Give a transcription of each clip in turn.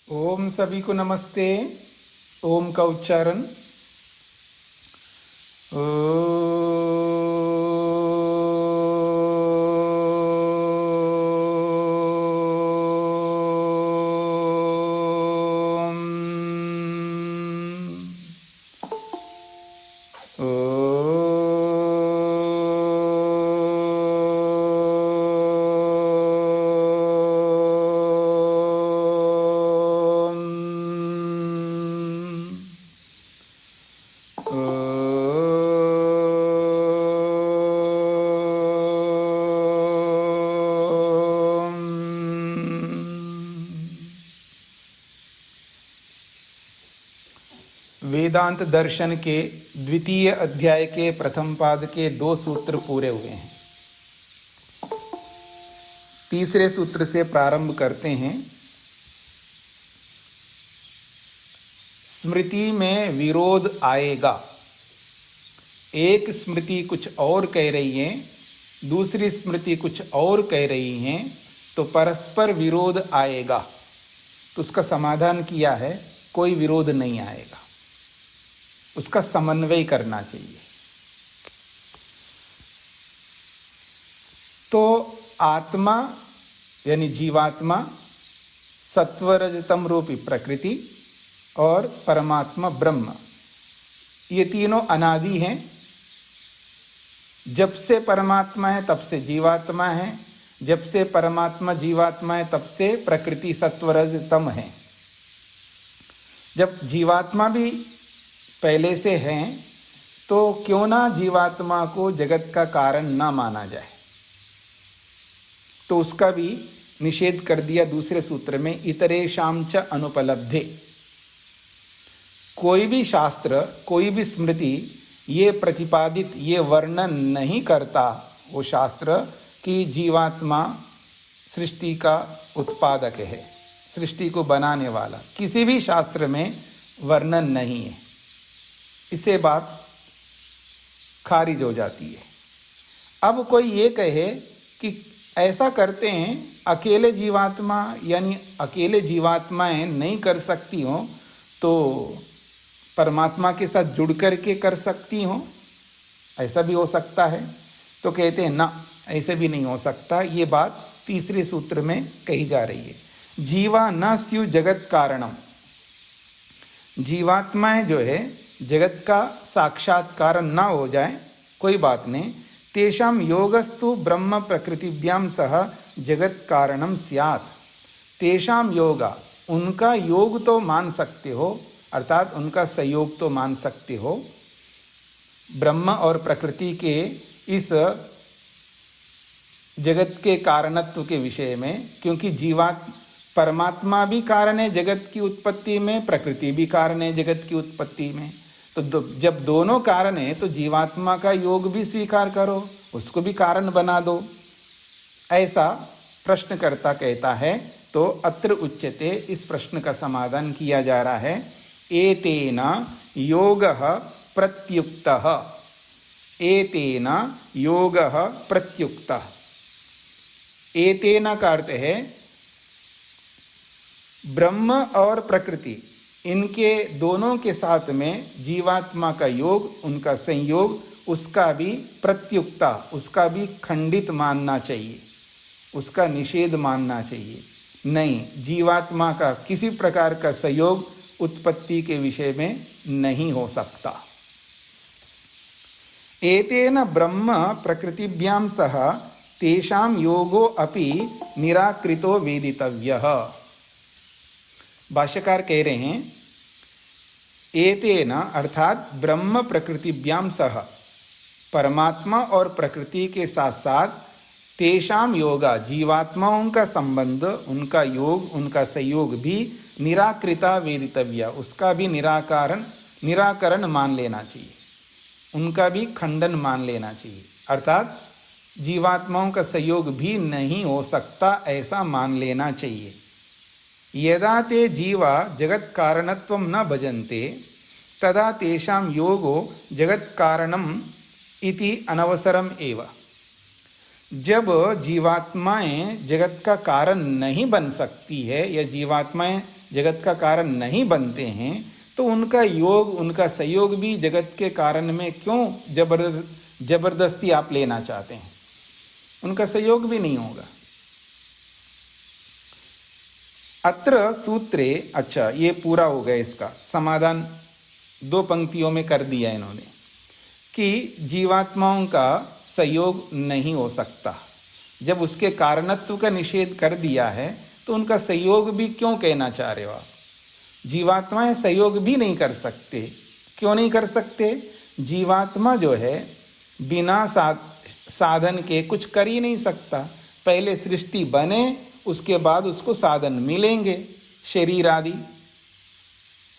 ओम सभी को नमस्ते। ओम का उच्चारण वेदांत दर्शन के द्वितीय अध्याय के प्रथम पाद के 2 सूत्र पूरे हुए हैं। तीसरे सूत्र से प्रारंभ करते हैं। स्मृति में विरोध आएगा। एक स्मृति कुछ और कह रही है, दूसरी स्मृति कुछ और कह रही है, तो परस्पर विरोध आएगा। तो उसका समाधान किया है, कोई विरोध नहीं आएगा, उसका समन्वय करना चाहिए। तो आत्मा यानी जीवात्मा, सत्वरजतम रूपी प्रकृति और परमात्मा ब्रह्म, ये तीनों अनादि हैं। जब से परमात्मा है तब से जीवात्मा है, जब से परमात्मा जीवात्मा है तब से प्रकृति सत्वरजतम है। जब जीवात्मा भी पहले से हैं तो क्यों ना जीवात्मा को जगत का कारण ना माना जाए। तो उसका भी निषेध कर दिया दूसरे सूत्र में, इतरेषां च अनुपलब्धे। कोई भी शास्त्र, कोई भी स्मृति ये प्रतिपादित, ये वर्णन नहीं करता वो शास्त्र कि जीवात्मा सृष्टि का उत्पादक है, सृष्टि को बनाने वाला। किसी भी शास्त्र में वर्णन नहीं है। इससे बात खारिज हो जाती है। अब कोई ये कहे कि ऐसा करते हैं, अकेले जीवात्मा यानी अकेले जीवात्माएं नहीं कर सकती हो तो परमात्मा के साथ जुड़ करके कर सकती हो, ऐसा भी हो सकता है। तो कहते हैं ना, ऐसे भी नहीं हो सकता। ये बात तीसरे सूत्र में कही जा रही है। जीवा न स्यु जगत कारणम। जीवात्माएं जो है जगत का साक्षात कारण ना हो जाए, कोई बात नहीं। तेषाम योगस्तु ब्रह्म प्रकृतिभ्याम सह जगत कारणम स्यात्। तेषाम योगा, उनका योग तो मान सकते हो, अर्थात उनका संयोग तो मान सकते हो ब्रह्म और प्रकृति के इस जगत के कारणत्व के विषय में, क्योंकि परमात्मा भी कारण है जगत की उत्पत्ति में, प्रकृति भी कारण है जगत की उत्पत्ति में। तो जब दोनों कारण है तो जीवात्मा का योग भी स्वीकार करो, उसको भी कारण बना दो, ऐसा प्रश्नकर्ता कहता है। तो अत्र उच्यते, इस प्रश्न का समाधान किया जा रहा है। एतेन योगः प्रत्युक्तः। एतेन योगः प्रत्युक्तः। एतेन का अर्थ है ब्रह्म और प्रकृति, इनके दोनों के साथ में जीवात्मा का योग, उनका संयोग, उसका भी प्रत्युक्ता, उसका भी खंडित मानना चाहिए, उसका निषेध मानना चाहिए। नहीं, जीवात्मा का किसी प्रकार का संयोग उत्पत्ति के विषय में नहीं हो सकता। एतेन ब्रह्म प्रकृतिभ्यां सह तेषां योगो अपि निराकृतो वेदितव्यः। भाष्यकार कह रहे हैं, एतेन अर्थात ब्रह्म प्रकृतिभ्याम सह, परमात्मा और प्रकृति के साथ साथ तेषाम योगा, जीवात्माओं का संबंध, उनका योग, उनका संयोग भी निराकृता वेदितव्य, उसका भी निराकरण मान लेना चाहिए, उनका भी खंडन मान लेना चाहिए। अर्थात जीवात्माओं का संयोग भी नहीं हो सकता, ऐसा मान लेना चाहिए। यदा ते जीवा जगत कारणत्वं न भजन्ते तदा तेषां योगो जगत कारणम इति अनवसरम एव। जब जीवात्माएं जगत का कारण नहीं बन सकती है या जीवात्माएं जगत का कारण नहीं बनते हैं, तो उनका योग, उनका सहयोग भी जगत के कारण में क्यों जबरदस्ती आप लेना चाहते हैं? उनका सहयोग भी नहीं होगा। अत्र सूत्रे, अच्छा ये पूरा हो गया, इसका समाधान 2 पंक्तियों में कर दिया इन्होंने कि जीवात्माओं का सहयोग नहीं हो सकता। जब उसके कारणत्व का निषेध कर दिया है तो उनका सहयोग भी क्यों कहना चाह रहे हो आप? जीवात्माएं सहयोग भी नहीं कर सकते। क्यों नहीं कर सकते? जीवात्मा जो है बिना साधन के कुछ कर ही नहीं सकता। पहले सृष्टि बने, उसके बाद उसको साधन मिलेंगे, शरीर आदि,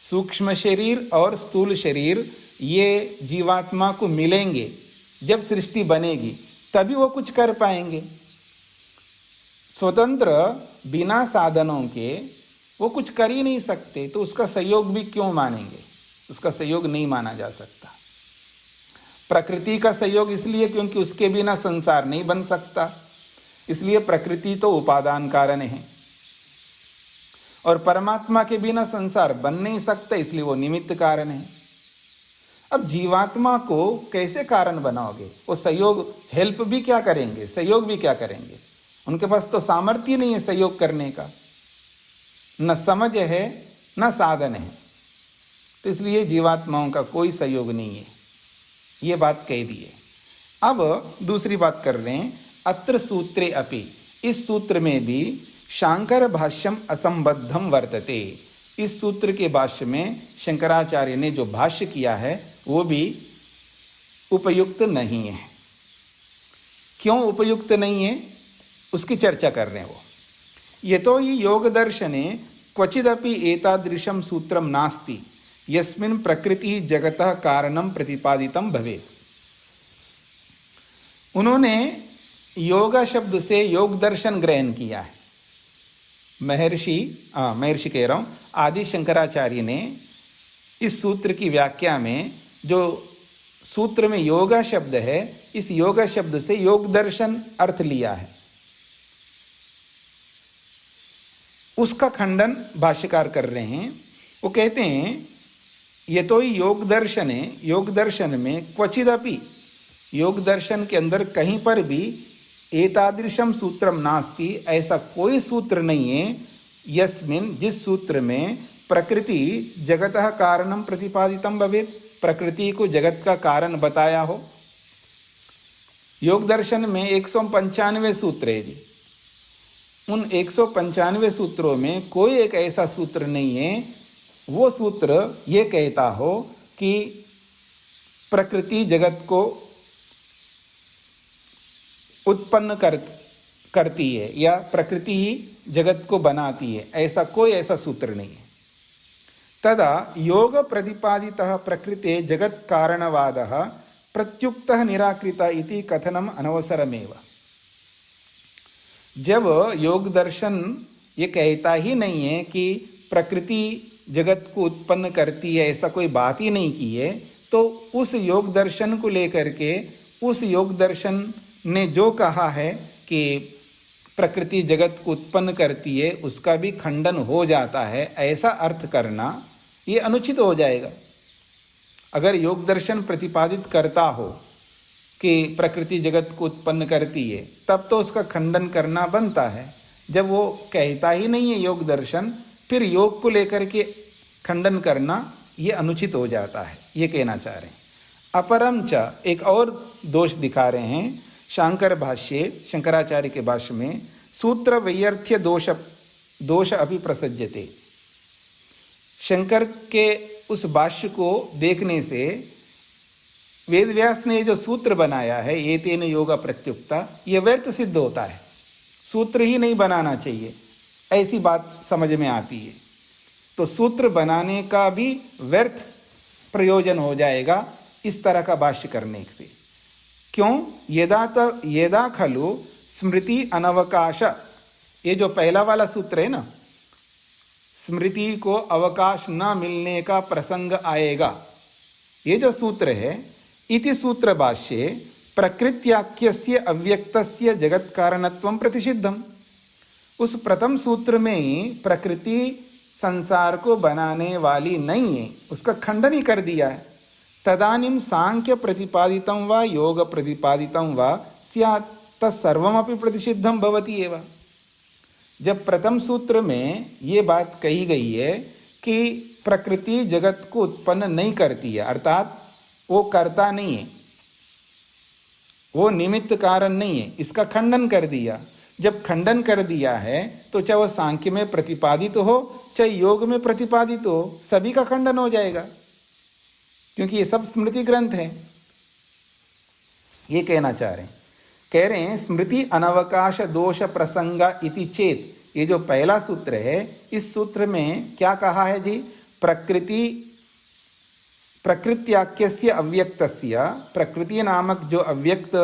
सूक्ष्म शरीर और स्थूल शरीर, ये जीवात्मा को मिलेंगे। जब सृष्टि बनेगी तभी वो कुछ कर पाएंगे। स्वतंत्र बिना साधनों के वो कुछ कर ही नहीं सकते, तो उसका सहयोग भी क्यों मानेंगे? उसका सहयोग नहीं माना जा सकता। प्रकृति का सहयोग इसलिए क्योंकि उसके बिना संसार नहीं बन सकता, इसलिए प्रकृति तो उपादान कारण है, और परमात्मा के बिना संसार बन नहीं सकता, इसलिए वो निमित्त कारण है। अब जीवात्मा को कैसे कारण बनाओगे? वो सहयोग, हेल्प भी क्या करेंगे, सहयोग भी क्या करेंगे? उनके पास तो सामर्थ्य नहीं है सहयोग करने का, न समझ है न साधन है, तो इसलिए जीवात्माओं का कोई सहयोग नहीं है। ये बात कह दी है। अब दूसरी बात कर रहे हैं, अत्र सूत्रे अपि, इस सूत्र में भी शांकर भाष्यम असंबद्धम वर्तते। इस सूत्र के भाष्य में शंकराचार्य ने जो भाष्य किया है वो भी उपयुक्त नहीं है। क्यों उपयुक्त नहीं है उसकी चर्चा कर रहे हैं वो। यतो हि योग दर्शने क्वचिदपि एतादृशं सूत्रम नास्ति यस्मिन् प्रकृति जगतः कारणम प्रतिपादितम भवेत्। उन्होंने योगा शब्द से योग दर्शन ग्रहण किया है। महर्षि कह रहा हूँ, आदि शंकराचार्य ने इस सूत्र की व्याख्या में जो सूत्र में योगा शब्द है, इस योगा शब्द से योग दर्शन अर्थ लिया है। उसका खंडन भाष्यकार कर रहे हैं। वो कहते हैं ये तो ही योग दर्शन है, योग दर्शन में क्वचिदपि, योग दर्शन के अंदर कहीं पर भी एतादृशम सूत्रम नास्ति, ऐसा कोई सूत्र नहीं है, यस्मिन, जिस सूत्र में प्रकृति जगतः कारणम प्रतिपादितम भवेत्, प्रकृति को जगत का कारण बताया हो। योग दर्शन में 195 सूत्र है जी। उन 195 सूत्रों में कोई एक ऐसा सूत्र नहीं है, वो सूत्र ये कहता हो कि प्रकृति जगत को उत्पन्न करती है या प्रकृति ही जगत को बनाती है, ऐसा कोई ऐसा सूत्र नहीं है। तदा योग प्रतिपादितः प्रकृते जगत कारणवादः प्रत्युक्तः निराकृतः इति कथनम अनवसरमेव। जब योग दर्शन ये कहता ही नहीं है कि प्रकृति जगत को उत्पन्न करती है, ऐसा कोई बात ही नहीं की है, तो उस योग दर्शन को लेकर के, उस योग दर्शन ने जो कहा है कि प्रकृति जगत को उत्पन्न करती है, उसका भी खंडन हो जाता है, ऐसा अर्थ करना ये अनुचित हो जाएगा। अगर योग दर्शन प्रतिपादित करता हो कि प्रकृति जगत को उत्पन्न करती है, तब तो उसका खंडन करना बनता है। जब वो कहता ही नहीं है योग दर्शन, फिर योग को लेकर के खंडन करना ये अनुचित हो जाता है, ये कहना चाह रहे हैं। अपरम च, एक और दोष दिखा रहे हैं शांकर भाष्ये, शंकराचार्य के भाष्य में, सूत्र वैयर्थ्य दोष अभी प्रसज्यते। शंकर के उस भाष्य को देखने से वेदव्यास ने जो सूत्र बनाया है, ये तेन योगा प्रत्युक्ता, ये व्यर्थ सिद्ध होता है। सूत्र ही नहीं बनाना चाहिए, ऐसी बात समझ में आती है। तो सूत्र बनाने का भी व्यर्थ प्रयोजन हो जाएगा इस तरह का भाष्य करने से। क्यों? यदा खलु स्मृति अनवकाश, ये जो पहला वाला सूत्र है ना, स्मृति को अवकाश न मिलने का प्रसंग आएगा, ये जो सूत्र है, इति सूत्र भाष्ये प्रकृत्याख्यस्य अव्यक्तस्य जगत कारणत्वं प्रतिषिद्धम। उस प्रथम सूत्र में प्रकृति संसार को बनाने वाली नहीं है, उसका खंडन ही कर दिया है। तदानीं सांख्य प्रतिपादितं वा योग प्रतिपादितं वा स्यात् तत्सर्वमपि प्रतिषिद्धं भवति एव। जब प्रथम सूत्र में ये बात कही गई है कि प्रकृति जगत को उत्पन्न नहीं करती है, अर्थात वो करता नहीं है, वो निमित्त कारण नहीं है, इसका खंडन कर दिया। जब खंडन कर दिया है तो चाहे वो सांख्य में प्रतिपादित हो चाहे योग में प्रतिपादित हो, सभी का खंडन हो जाएगा, क्योंकि ये सब स्मृति ग्रंथ है। ये कहना चाह रहे हैं, कह रहे हैं स्मृति अनवकाश दोष प्रसंग इति चेत। ये जो पहला सूत्र है, इस सूत्र में क्या कहा है जी? प्रकृत्याख्यस्य अव्यक्तस्य, प्रकृति नामक जो अव्यक्त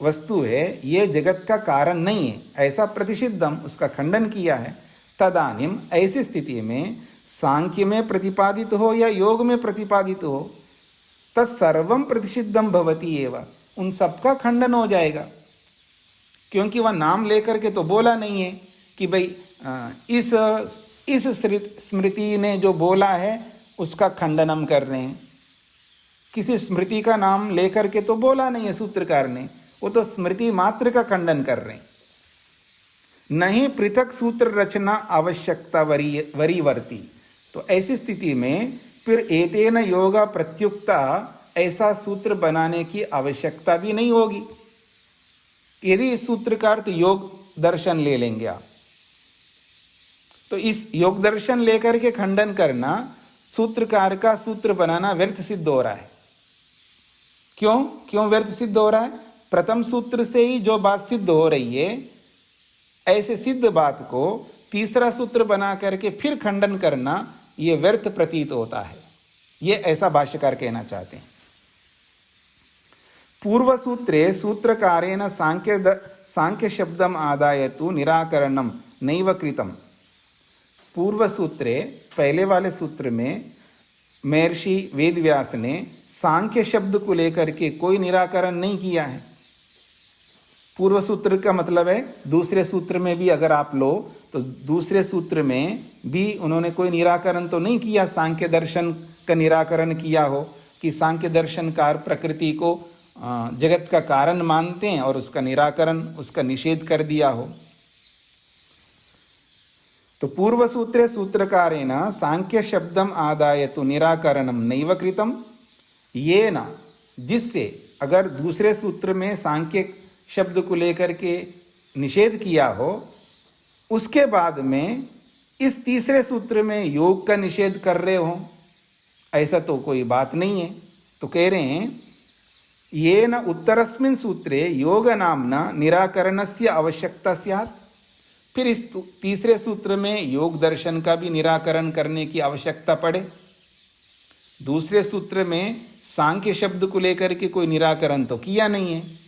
वस्तु है ये जगत का कारण नहीं है, ऐसा प्रतिषिद्धम, उसका खंडन किया है। तदानीम ऐसी स्थिति में सांख्य में प्रतिपादित हो या योग में प्रतिपादित हो, तत्सर्वम प्रतिषिद्धम भवति एव, उन सबका खंडन हो जाएगा, क्योंकि वह नाम लेकर के तो बोला नहीं है कि भाई इस स्मृति ने जो बोला है उसका खंडन हम कर रहे हैं। किसी स्मृति का नाम लेकर के तो बोला नहीं है सूत्रकार ने, वो तो स्मृति मात्र का खंडन कर रहे हैं। नहीं पृथक सूत्र रचना आवश्यकता वरीवर्ती। तो ऐसी स्थिति में फिर एतेन योगा प्रत्युक्ता, ऐसा सूत्र बनाने की आवश्यकता भी नहीं होगी। यदि इस सूत्र का अर्थ योग दर्शन ले लेंगे आप, तो इस योग दर्शन लेकर के खंडन करना, सूत्रकार का सूत्र बनाना व्यर्थ सिद्ध हो रहा है। क्यों व्यर्थ सिद्ध हो रहा है? प्रथम सूत्र से ही जो बात सिद्ध हो रही है, ऐसे सिद्ध बात को तीसरा सूत्र बना करके फिर खंडन करना, ये व्यर्थ प्रतीत होता है। ये ऐसा भाष्यकार कहना चाहते हैं। पूर्व सूत्रे सूत्रकारेण सांख्य शब्दम आदाय तु निराकरणम नैव कृतम। पूर्व सूत्रे, पहले वाले सूत्र में महर्षि वेदव्यास ने सांख्य शब्द को लेकर के कोई निराकरण नहीं किया है। पूर्व सूत्र का मतलब है दूसरे सूत्र में भी अगर आप लो तो दूसरे सूत्र में भी उन्होंने कोई निराकरण तो नहीं किया, सांख्य दर्शन का निराकरण किया हो कि सांख्य दर्शनकार प्रकृति को जगत का कारण मानते हैं और उसका निराकरण, उसका निषेध कर दिया हो। तो पूर्व सूत्रे सूत्रकारेण सांख्य शब्दम आदाय तो निराकरणम नैव कृतम, ये ना, जिससे अगर दूसरे सूत्र में सांख्य शब्द को लेकर के निषेध किया हो, उसके बाद में इस तीसरे सूत्र में योग का निषेध कर रहे हो, ऐसा तो कोई बात नहीं है। तो कह रहे हैं ये न उत्तरस्मिन् सूत्रे योग नामना निराकरणस्य आवश्यकता स्यात्। फिर इस तीसरे सूत्र में योग दर्शन का भी निराकरण करने की आवश्यकता पड़े। दूसरे सूत्र में सांख्य शब्द को लेकर के कोई निराकरण तो किया नहीं है,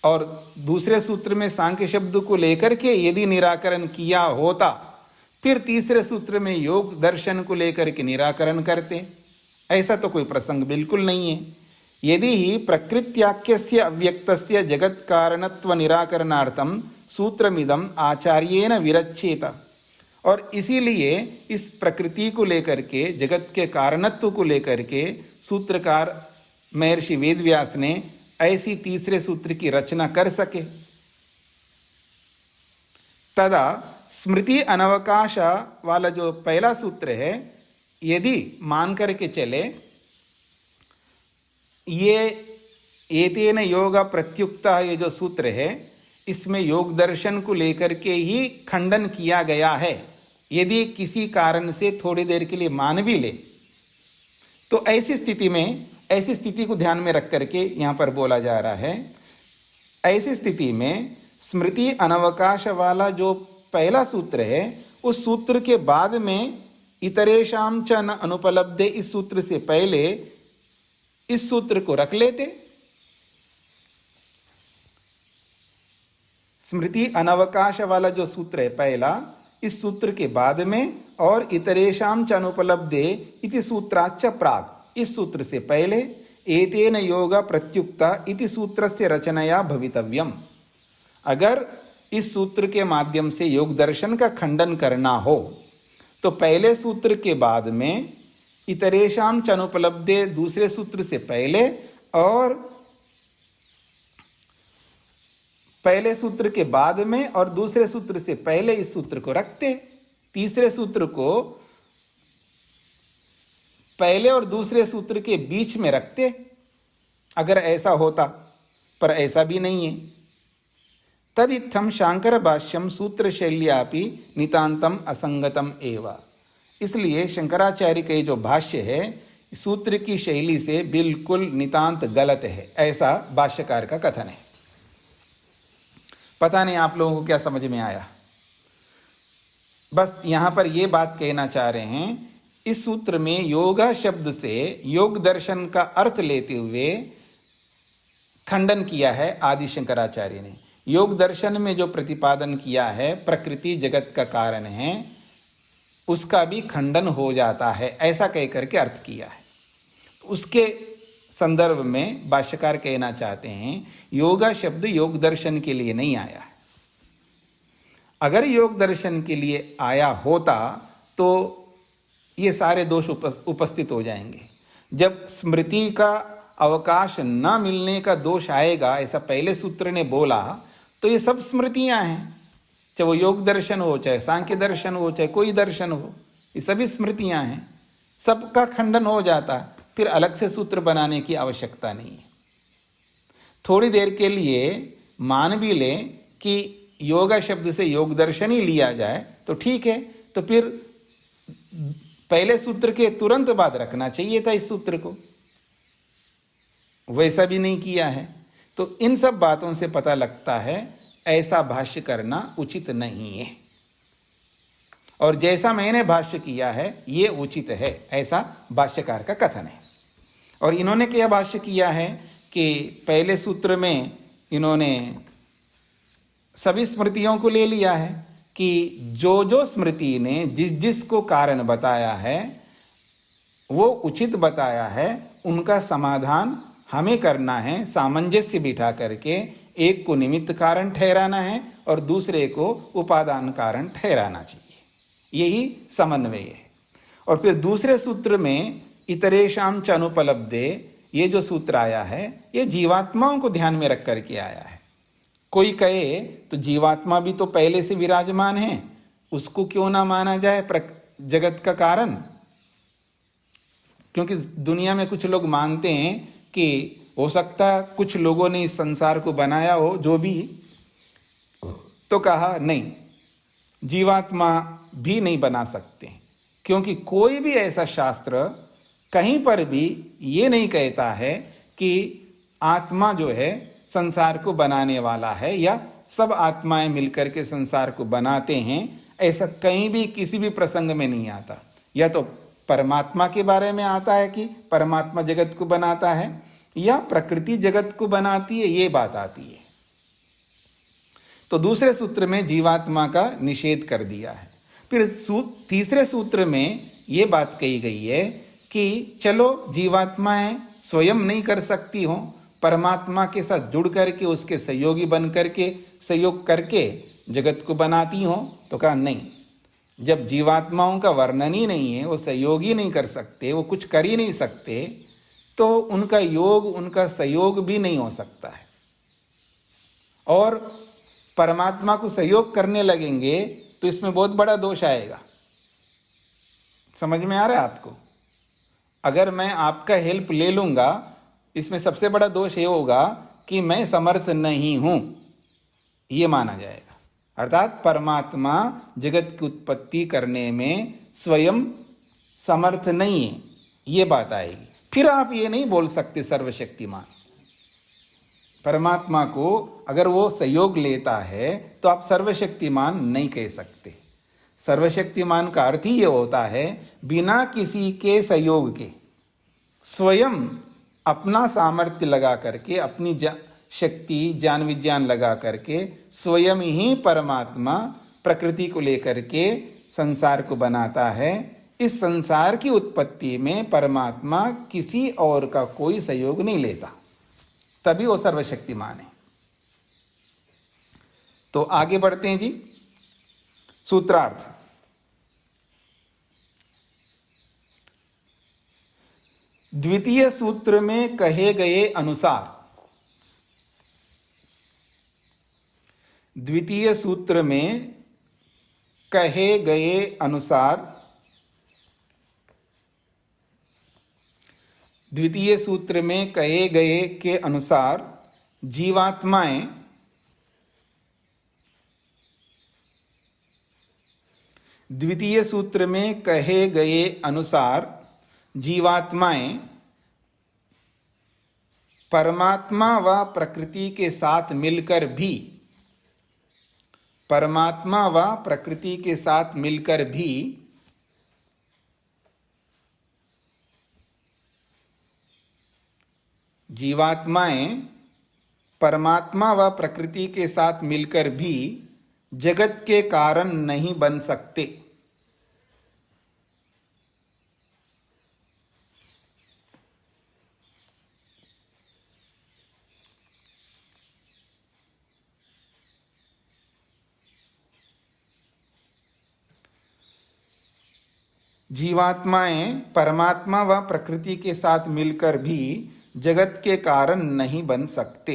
और दूसरे सूत्र में सांख्य शब्द को लेकर के यदि निराकरण किया होता, फिर तीसरे सूत्र में योग दर्शन को लेकर के निराकरण करते। ऐसा तो कोई प्रसंग बिल्कुल नहीं है। यदि ही प्रकृत्याख्यस्य अव्यक्तस्य जगत कारणत्व निराकरणार्थम सूत्रमिदम आचार्येण विरच्येत। और इसीलिए इस प्रकृति को लेकर के, जगत के कारणत्व को लेकर के सूत्रकार महर्षि वेदव्यास ने ऐसी तीसरे सूत्र की रचना कर सके। तदा स्मृति अनवकाश वाला जो पहला सूत्र है, यदि मान करके चले ये एतेन योगा प्रत्युक्ता, ये जो सूत्र है इसमें योग दर्शन को लेकर के ही खंडन किया गया है, यदि किसी कारण से थोड़ी देर के लिए मान भी ले, तो ऐसी स्थिति में, ऐसी स्थिति को ध्यान में रख करके यहाँ पर बोला जा रहा है, ऐसी स्थिति में स्मृति अनवकाश वाला जो पहला सूत्र है, उस सूत्र के बाद में इतरेशाम च न अनुपलब्धे, इस सूत्र से पहले इस सूत्र को रख लेते। स्मृति अनवकाश वाला जो सूत्र है पहला, इस सूत्र के बाद में, और इतरेशाम च अनुपलब्धे इति सूत्राच्च प्राग, इस सूत्र से पहले एतेन योगा प्रत्युक्ता इति सूत्रस्य रचनया भवितव्यम। अगर इस सूत्र के माध्यम से योग दर्शन का खंडन करना हो तो पहले सूत्र के बाद में इतरेशाम च अनुपलब्धे दूसरे सूत्र से पहले और पहले सूत्र के बाद में और दूसरे सूत्र से पहले इस सूत्र को रखते, तीसरे सूत्र को पहले और दूसरे सूत्र के बीच में रखते अगर ऐसा होता, पर ऐसा भी नहीं है। तदित्थम शांकर भाष्यम सूत्र शैल्यापि नितांतम असंगतम एव। इसलिए शंकराचार्य के जो भाष्य है सूत्र की शैली से बिल्कुल नितांत गलत है, ऐसा भाष्यकार का कथन है। पता नहीं आप लोगों को क्या समझ में आया। बस यहां पर यह बात कहना चाह रहे हैं, इस सूत्र में योगा शब्द से योग दर्शन का अर्थ लेते हुए खंडन किया है आदि शंकराचार्य ने। योग दर्शन में जो प्रतिपादन किया है प्रकृति जगत का कारण है, उसका भी खंडन हो जाता है, ऐसा कह करके अर्थ किया है। उसके संदर्भ में भाष्यकार कहना चाहते हैं योगा शब्द योग दर्शन के लिए नहीं आया है। अगर योग दर्शन के लिए आया होता तो ये सारे दोष उपस्थित हो जाएंगे। जब स्मृति का अवकाश न मिलने का दोष आएगा, ऐसा पहले सूत्र ने बोला, तो ये सब स्मृतियां हैं, चाहे वो योग दर्शन हो, चाहे सांख्य दर्शन हो, चाहे कोई दर्शन हो, ये सभी स्मृतियां हैं, सबका खंडन हो जाता है। फिर अलग से सूत्र बनाने की आवश्यकता नहीं है। थोड़ी देर के लिए मान भी लें कि योगा शब्द से योग दर्शन ही लिया जाए तो ठीक है, तो फिर पहले सूत्र के तुरंत बाद रखना चाहिए था इस सूत्र को, वैसा भी नहीं किया है। तो इन सब बातों से पता लगता है ऐसा भाष्य करना उचित नहीं है, और जैसा मैंने भाष्य किया है ये उचित है, ऐसा भाष्यकार का कथन है। और इन्होंने क्या भाष्य किया है कि पहले सूत्र में इन्होंने सभी स्मृतियों को ले लिया है कि जो जो स्मृति ने जिस जिस को कारण बताया है वो उचित बताया है, उनका समाधान हमें करना है, सामंजस्य बिठा करके एक को निमित्त कारण ठहराना है और दूसरे को उपादान कारण ठहराना चाहिए, यही समन्वय है। और फिर दूसरे सूत्र में इतरेशाम च अनुपलब्धे, ये जो सूत्र आया है ये जीवात्माओं को ध्यान में रख करके आया है। कोई कहे तो जीवात्मा भी तो पहले से विराजमान है, उसको क्यों ना माना जाए जगत का कारण? क्योंकि दुनिया में कुछ लोग मानते हैं कि हो सकता है कुछ लोगों ने इस संसार को बनाया हो, जो भी, तो कहा नहीं, जीवात्मा भी नहीं बना सकते, क्योंकि कोई भी ऐसा शास्त्र कहीं पर भी ये नहीं कहता है कि आत्मा जो है संसार को बनाने वाला है या सब आत्माएं मिलकर के संसार को बनाते हैं, ऐसा कहीं भी किसी भी प्रसंग में नहीं आता। या तो परमात्मा के बारे में आता है कि परमात्मा जगत को बनाता है या प्रकृति जगत को बनाती है, ये बात आती है। तो दूसरे सूत्र में जीवात्मा का निषेध कर दिया है। फिर तीसरे सूत्र में ये बात कही गई है कि चलो जीवात्माएं स्वयं नहीं कर सकती हो, परमात्मा के साथ जुड़ करके उसके सहयोगी बन करके सहयोग करके जगत को बनाती हो। तो कहा नहीं, जब जीवात्माओं का वर्णन ही नहीं है, वो सहयोग ही नहीं कर सकते, वो कुछ कर ही नहीं सकते, तो उनका योग, उनका सहयोग भी नहीं हो सकता है। और परमात्मा को सहयोग करने लगेंगे तो इसमें बहुत बड़ा दोष आएगा। समझ में आ रहा है आपको? अगर मैं आपका हेल्प ले लूंगा, इसमें सबसे बड़ा दोष ये होगा कि मैं समर्थ नहीं हूं, ये माना जाएगा। अर्थात परमात्मा जगत की उत्पत्ति करने में स्वयं समर्थ नहीं है, ये बात आएगी। फिर आप ये नहीं बोल सकते सर्वशक्तिमान। परमात्मा को अगर वो सहयोग लेता है तो आप सर्वशक्तिमान नहीं कह सकते। सर्वशक्तिमान का अर्थ ही ये होता है बिना किसी के सहयोग के स्वयं अपना सामर्थ्य लगा करके, अपनी शक्ति ज्ञान विज्ञान लगा करके स्वयं ही परमात्मा प्रकृति को लेकर के संसार को बनाता है। इस संसार की उत्पत्ति में परमात्मा किसी और का कोई सहयोग नहीं लेता, तभी वो सर्वशक्तिमान है। तो आगे बढ़ते हैं जी। सूत्रार्थ। द्वितीय सूत्र में कहे गए अनुसार, द्वितीय सूत्र में कहे गए अनुसार, द्वितीय सूत्र में कहे गए के अनुसार जीवात्माएं द्वितीय सूत्र में कहे गए अनुसार जीवात्माएं परमात्मा व प्रकृति के साथ मिलकर भी, परमात्मा व प्रकृति के साथ मिलकर भी जीवात्माएं परमात्मा व प्रकृति के साथ मिलकर भी जगत के कारण नहीं बन सकते। जीवात्माएं परमात्मा व प्रकृति के साथ मिलकर भी जगत के कारण नहीं बन सकते।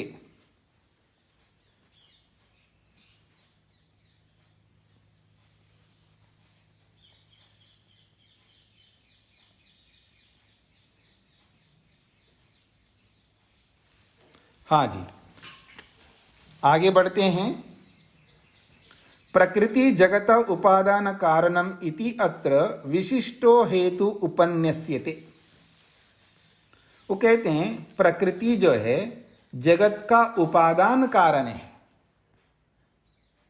हाँ जी, आगे बढ़ते हैं। प्रकृति जगत उपादान कारणम इति अत्र विशिष्टो हेतु उपन्यस्यते। वो कहते हैं प्रकृति जो है जगत का उपादान कारण है।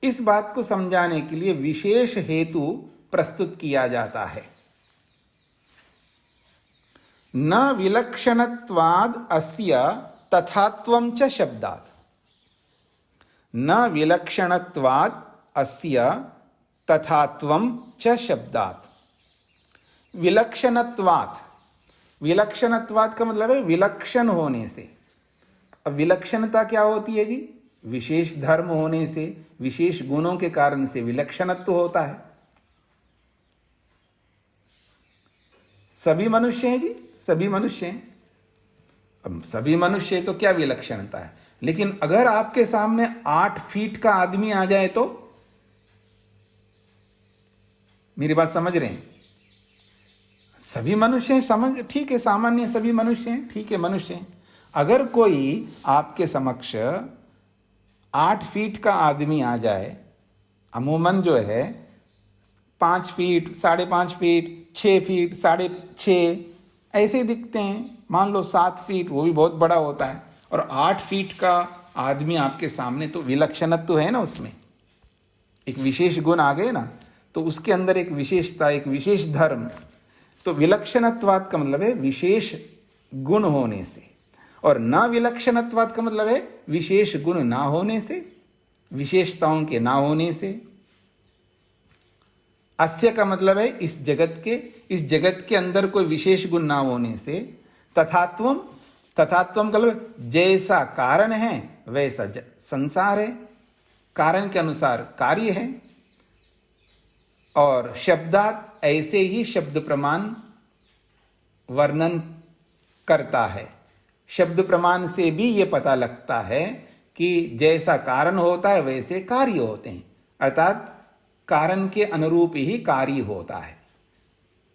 इस बात को समझाने के लिए विशेष हेतु प्रस्तुत किया जाता है। न विलक्षणत्वाद अस्य तथात्वं च शब्दात्, न विलक्षणत्वाद अस्य तथात्वं च शब्दात्। विलक्षणत्वात्, विलक्षणत्वात् का मतलब है विलक्षण होने से। अब विलक्षणता क्या होती है जी? विशेष धर्म होने से, विशेष गुणों के कारण से विलक्षणत्व होता है। सभी मनुष्य हैं जी, सभी मनुष्य हैं। अब सभी मनुष्य तो क्या विलक्षणता है, लेकिन अगर आपके सामने 8 फीट का आदमी आ जाए तो, मेरी बात समझ रहे हैं? सभी मनुष्य हैं, समझ, ठीक है, सामान्य सभी मनुष्य हैं, ठीक है, मनुष्य हैं। अगर कोई आपके समक्ष 8 फीट का आदमी आ जाए, अमूमन जो है 5 फीट, 5.5 फीट, 6 फीट, 6.5 ऐसे दिखते हैं। मान लो 7 फीट, वो भी बहुत बड़ा होता है। और 8 फीट का आदमी आपके सामने, तो विलक्षणत्व है ना, उसमें एक विशेष गुण आ गए ना, तो उसके अंदर एक विशेषता, एक विशेष धर्म। तो विलक्षणत्वाद का मतलब है विशेष गुण होने से, और न विलक्षणत्वाद का मतलब है विशेष गुण ना होने से, विशेषताओं के ना होने से। अस्य का मतलब है इस जगत के अंदर कोई विशेष गुण ना होने से। तथात्वम, तथात्वम का मतलब जैसा कारण है वैसा संसार है, कारण के अनुसार कार्य है। और शब्दात, ऐसे ही शब्द प्रमाण वर्णन करता है। शब्द प्रमाण से भी ये पता लगता है कि जैसा कारण होता है वैसे कार्य होते हैं, अर्थात कारण के अनुरूप ही कार्य होता है।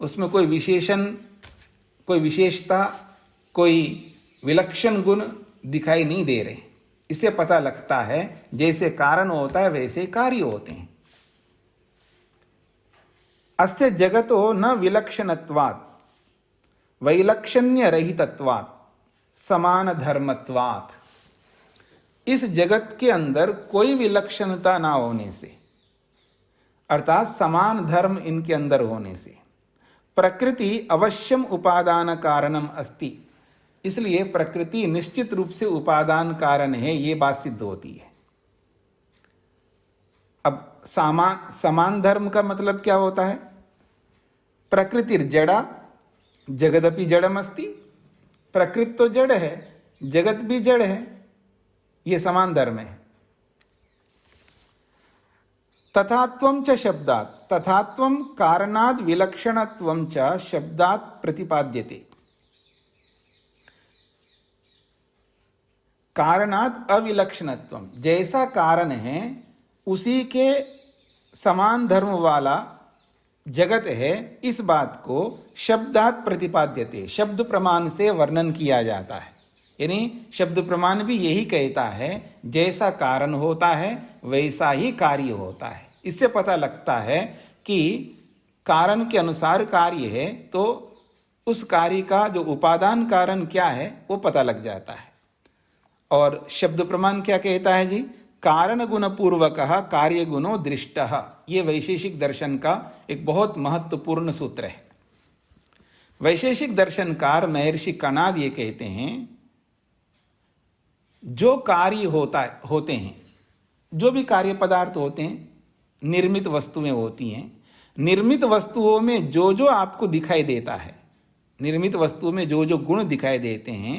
उसमें कोई विशेषण, कोई विशेषता, कोई विलक्षण गुण दिखाई नहीं दे रहे। इससे पता लगता है जैसे कारण होता है वैसे कार्य होते हैं। अस्य जगतो न विलक्षणत्वात् वैलक्षण्य रहितत्वात् समान धर्मत्वात्। इस जगत के अंदर कोई विलक्षणता ना होने से, अर्थात समान धर्म इनके अंदर होने से, प्रकृति अवश्यम उपादान कारणम अस्ति। इसलिए प्रकृति निश्चित रूप से उपादान कारण है, ये बात सिद्ध होती है। अब समान धर्म का मतलब क्या होता है? प्रकृति जड़ा जगदपि जड़म अस्ति। प्रकृति तो जड़ है, जगत भी जड़ है, ये समान धर्म है। तथात्वं च शब्दात्, तथात्वं कारणात् विलक्षणत्वं च शब्दात् प्रतिपाद्यते। कारणात् अविलक्षणत्वम, जैसा कारण है उसी के समान धर्म वाला जगत है, इस बात को शब्दात् प्रतिपाद्यते, शब्द प्रमाण से वर्णन किया जाता है। यानी शब्द प्रमाण भी यही कहता है जैसा कारण होता है वैसा ही कार्य होता है। इससे पता लगता है कि कारण के अनुसार कार्य है तो उस कार्य का जो उपादान कारण क्या है वो पता लग जाता है। और शब्द प्रमाण क्या कहता है जी? कारण गुण पूर्वक कार्य गुणो दृष्ट। ये वैशेषिक दर्शन का एक बहुत महत्वपूर्ण सूत्र है। वैशेषिक दर्शनकार महर्षि कणाद ये कहते हैं जो कार्य होते हैं, जो भी कार्य पदार्थ होते हैं, निर्मित वस्तुएं होती हैं, निर्मित वस्तुओं में जो जो आपको दिखाई देता है, निर्मित वस्तुओं में जो जो गुण दिखाई देते हैं,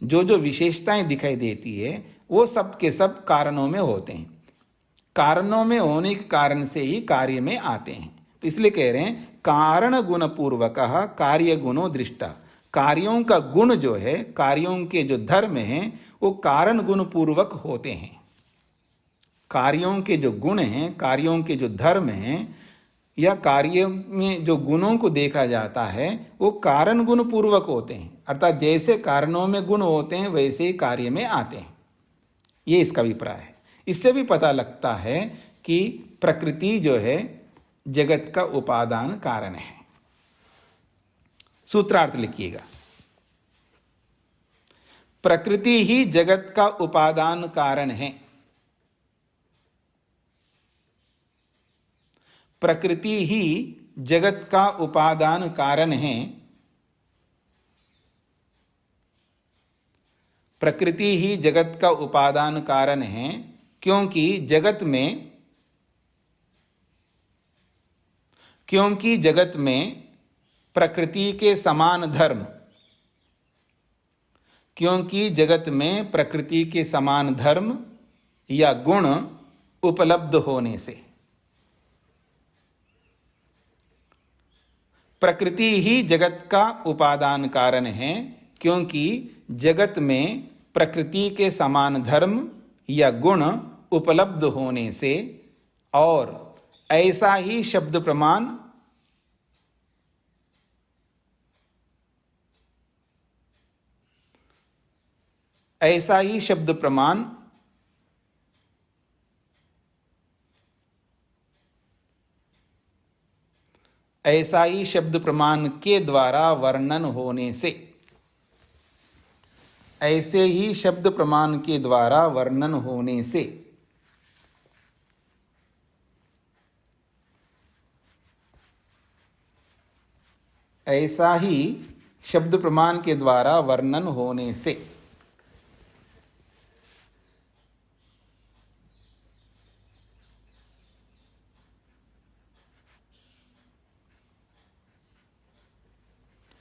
जो जो विशेषताएं दिखाई देती है, वो सब के सब कारणों में होते हैं। कारणों में होने के कारण से ही कार्य में आते हैं। तो इसलिए कह रहे हैं कारण गुण पूर्वक कार्य गुणो दृष्टा। कार्यों का गुण जो है, कार्यों के जो धर्म हैं वो कारण गुण पूर्वक होते हैं। कार्यों के जो गुण हैं, कार्यों के जो धर्म हैं या कार्य में जो गुणों को देखा जाता है वो कारण गुण पूर्वक होते हैं। अर्थात जैसे कारणों में गुण होते हैं वैसे ही कार्य में आते हैं। ये इसका अभिप्राय है। इससे भी पता लगता है कि प्रकृति जो है जगत का उपादान कारण है। सूत्रार्थ लिखिएगा। प्रकृति ही जगत का उपादान कारण है। प्रकृति ही जगत का उपादान कारण है। प्रकृति ही जगत का उपादान कारण है क्योंकि जगत में प्रकृति के समान धर्म, क्योंकि जगत में प्रकृति के समान धर्म या गुण उपलब्ध होने से। प्रकृति ही जगत का उपादान कारण है क्योंकि जगत में प्रकृति के समान धर्म या गुण उपलब्ध होने से, और ऐसा ही शब्द प्रमाण ऐसा ही शब्द प्रमाण ऐसा ही शब्द प्रमाण के द्वारा वर्णन होने से, ऐसे ही शब्द प्रमाण के द्वारा वर्णन होने से ऐसा ही शब्द प्रमाण के द्वारा वर्णन होने से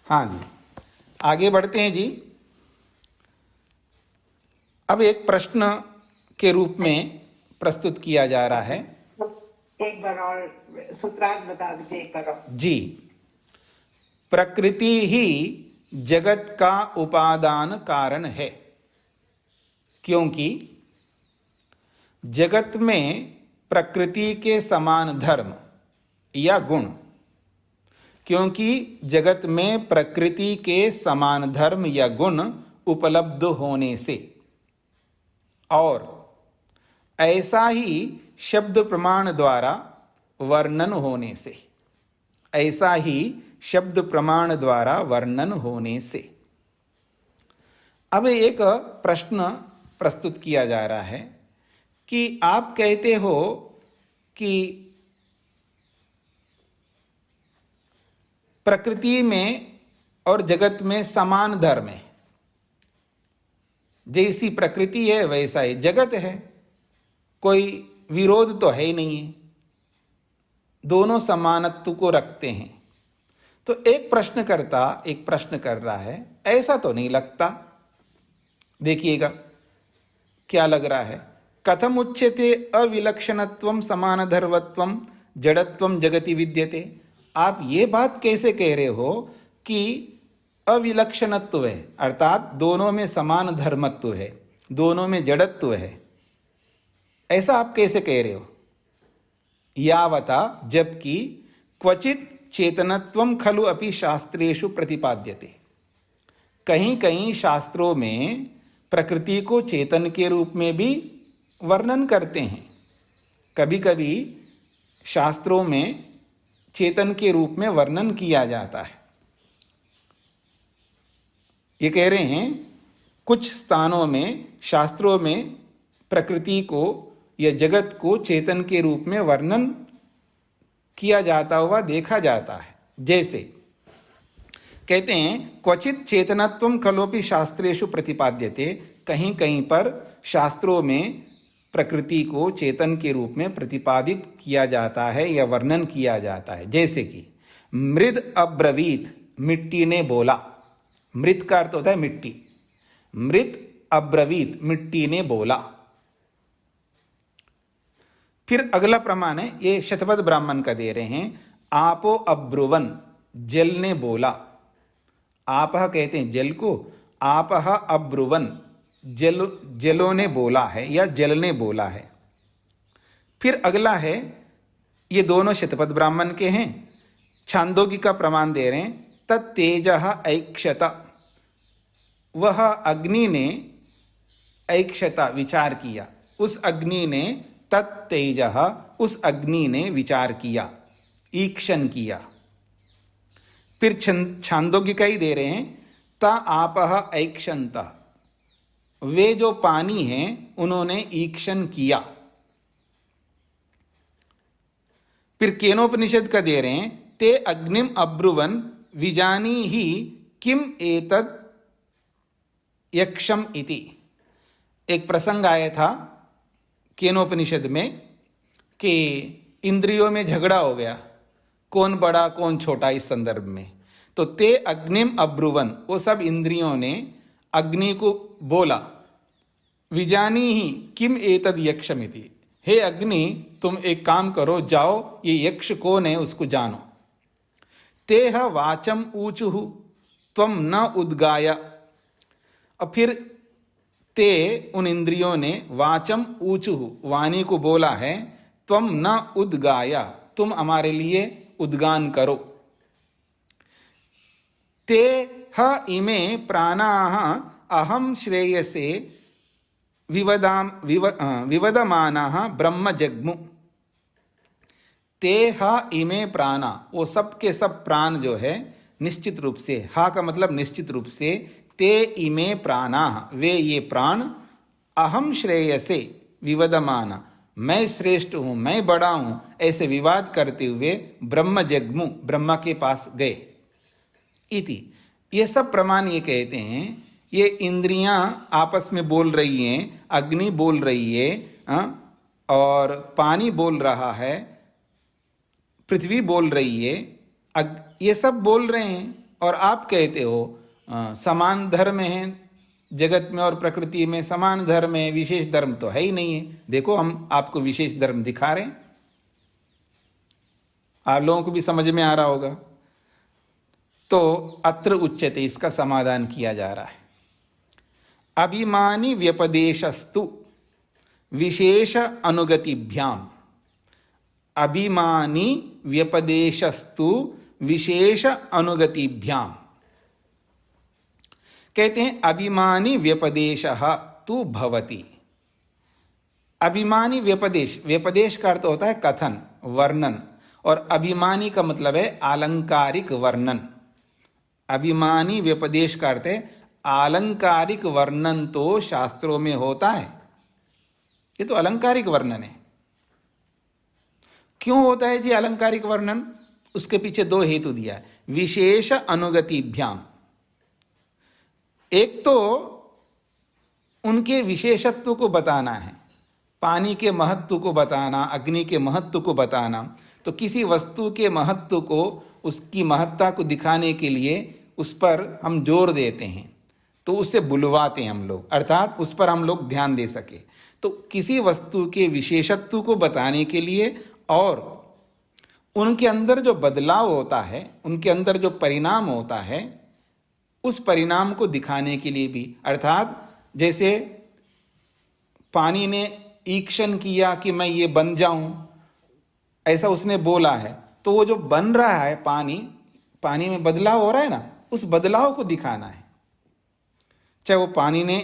हाँ जी, आगे बढ़ते हैं जी। अब एक प्रश्न के रूप में प्रस्तुत किया जा रहा है। एक बार और सूत्रार्थ बता दीजिए एक बार और। जी, प्रकृति ही जगत का उपादान कारण है क्योंकि जगत में प्रकृति के समान धर्म या गुण, क्योंकि जगत में प्रकृति के समान धर्म या गुण उपलब्ध होने से, और ऐसा ही शब्द प्रमाण द्वारा वर्णन होने से, ऐसा ही शब्द प्रमाण द्वारा वर्णन होने से। अब एक प्रश्न प्रस्तुत किया जा रहा है कि आप कहते हो कि प्रकृति में और जगत में समान धर्म है, जैसी प्रकृति है वैसा ही जगत है, कोई विरोध तो है ही नहीं है, दोनों समानत्व को रखते हैं। तो एक प्रश्नकर्ता एक प्रश्न कर रहा है, ऐसा तो नहीं लगता। देखिएगा क्या लग रहा है। कथम उच्यते अविलक्षणत्वम समानधर्वत्वम जड़त्वम जगति विद्यते। आप ये बात कैसे कह रहे हो कि अविलक्षणत्व है, अर्थात दोनों में समान धर्मत्व है, दोनों में जड़त्व है, ऐसा आप कैसे कह रहे हो? यावता, जबकि क्वचित चेतनत्वम खलु अपि शास्त्रेषु प्रतिपाद्यते। कहीं कहीं शास्त्रों में प्रकृति को चेतन के रूप में भी वर्णन करते हैं। कभी कभी शास्त्रों में चेतन के रूप में वर्णन किया जाता है। ये कह रहे हैं कुछ स्थानों में शास्त्रों में प्रकृति को या जगत को चेतन के रूप में वर्णन किया जाता हुआ देखा जाता है। जैसे कहते हैं क्वचित चेतनत्वम खलोपि शास्त्रेषु प्रतिपाद्यते, कहीं कहीं पर शास्त्रों में प्रकृति को चेतन के रूप में प्रतिपादित किया जाता है या वर्णन किया जाता है। जैसे कि मृद अब्रवीत, मिट्टी ने बोला। मृत का अर्थ होता है मिट्टी। मृत अब्रवीत, मिट्टी ने बोला। फिर अगला प्रमाण है, ये शतपथ ब्राह्मण का दे रहे हैं, आपो अब्रुवन, जल ने बोला। आपह कहते हैं जल को, आपह अब्रुवन, जलों ने बोला है या जल ने बोला है। फिर अगला है, ये दोनों शतपथ ब्राह्मण के हैं। छांदोग्य का प्रमाण दे रहे हैं, तत्तेजः ऐक्षत, वह अग्नि ने ऐक्षता विचार किया, उस अग्नि ने, तत्तेजः उस अग्नि ने विचार किया, ईक्षण किया। फिर छांदोग्य का ही दे रहे हैं, ता आपह ऐक्षन्त, वे जो पानी हैं उन्होंने ईक्षण किया। फिर केनोपनिषद का दे रहे हैं, ते अग्निम अब्रुवन विजानी ही किम एतद यक्षम इति। एक प्रसंग आया था केनोपनिषद में कि इंद्रियों में झगड़ा हो गया, कौन बड़ा कौन छोटा, इस संदर्भ में। तो ते अग्निम अब्रुवन, वो सब इंद्रियों ने अग्नि को बोला, विजानी ही किम एतद यक्षमिति, हे अग्नि तुम एक काम करो, जाओ ये यक्ष कौन है उसको जानो। तेह वाचम ऊचुहु त्वम न उद्गाय, और फिर ते उन इंद्रियों ने वाचम ऊचुहु, वाणी को बोला है, त्वम न उद्गाय, तुम हमारे लिए उद्गान करो। ते ह इमे प्राणाः अहम श्रेयसे विवदमानाः ब्रह्म जग्मु। ते ह इमे प्राणा, वो सब के सब प्राण जो है निश्चित रूप से, हा का मतलब निश्चित रूप से, ते इमे प्राणाः, वे ये प्राण, अहम श्रेयसे विवदमाना, मैं श्रेष्ठ हूं, मैं बड़ा हूं, ऐसे विवाद करते हुए ब्रह्म जग्मु, ब्रह्मा के पास गए। इति, ये सब प्रमाण ये कहते हैं, ये इंद्रियां आपस में बोल रही हैं, अग्नि बोल रही है, और पानी बोल रहा है, पृथ्वी बोल रही है, ये सब बोल रहे हैं। और आप कहते हो समान धर्म है जगत में और प्रकृति में, समान धर्म है, विशेष धर्म तो है ही नहीं है। देखो हम आपको विशेष धर्म दिखा रहे हैं, आप लोगों को भी समझ में आ रहा होगा। तो अत्र उच्यते, इसका समाधान किया जा रहा है। अभिमानी व्यपदेशस्तु विशेष अनुगतिभ्याम, अभिमानी व्यपदेशस्तु विशेष अनुगतिभ्याम। कहते हैं अभिमानी व्यपदेशः तु भवति। अभिमानी व्यपदेश, व्यपदेश का अर्थ होता है कथन, वर्णन, और अभिमानी का मतलब है आलंकारिक वर्णन। अभिमानी व्यपदेश का अर्थ है आलंकारिक वर्णन, तो शास्त्रों में होता है, ये तो अलंकारिक वर्णन है। क्यों होता है जी अलंकारिक वर्णन? उसके पीछे दो हेतु दिया है। विशेष अनुगतिभ्याम, एक तो उनके विशेषत्व को बताना है, पानी के महत्व को बताना, अग्नि के महत्व को बताना। तो किसी वस्तु के महत्व को, उसकी महत्ता को दिखाने के लिए उस पर हम जोर देते हैं, तो उसे बुलवाते हैं हम लोग, अर्थात उस पर हम लोग ध्यान दे सके। तो किसी वस्तु के विशेषत्व को बताने के लिए और उनके अंदर जो बदलाव होता है, उनके अंदर जो परिणाम होता है, उस परिणाम को दिखाने के लिए भी, अर्थात जैसे पानी ने ईक्षण किया कि मैं ये बन जाऊं, ऐसा उसने बोला है, तो वो जो बन रहा है पानी में बदलाव हो रहा है ना, उस बदलाव को दिखाना है। चाहे वो पानी ने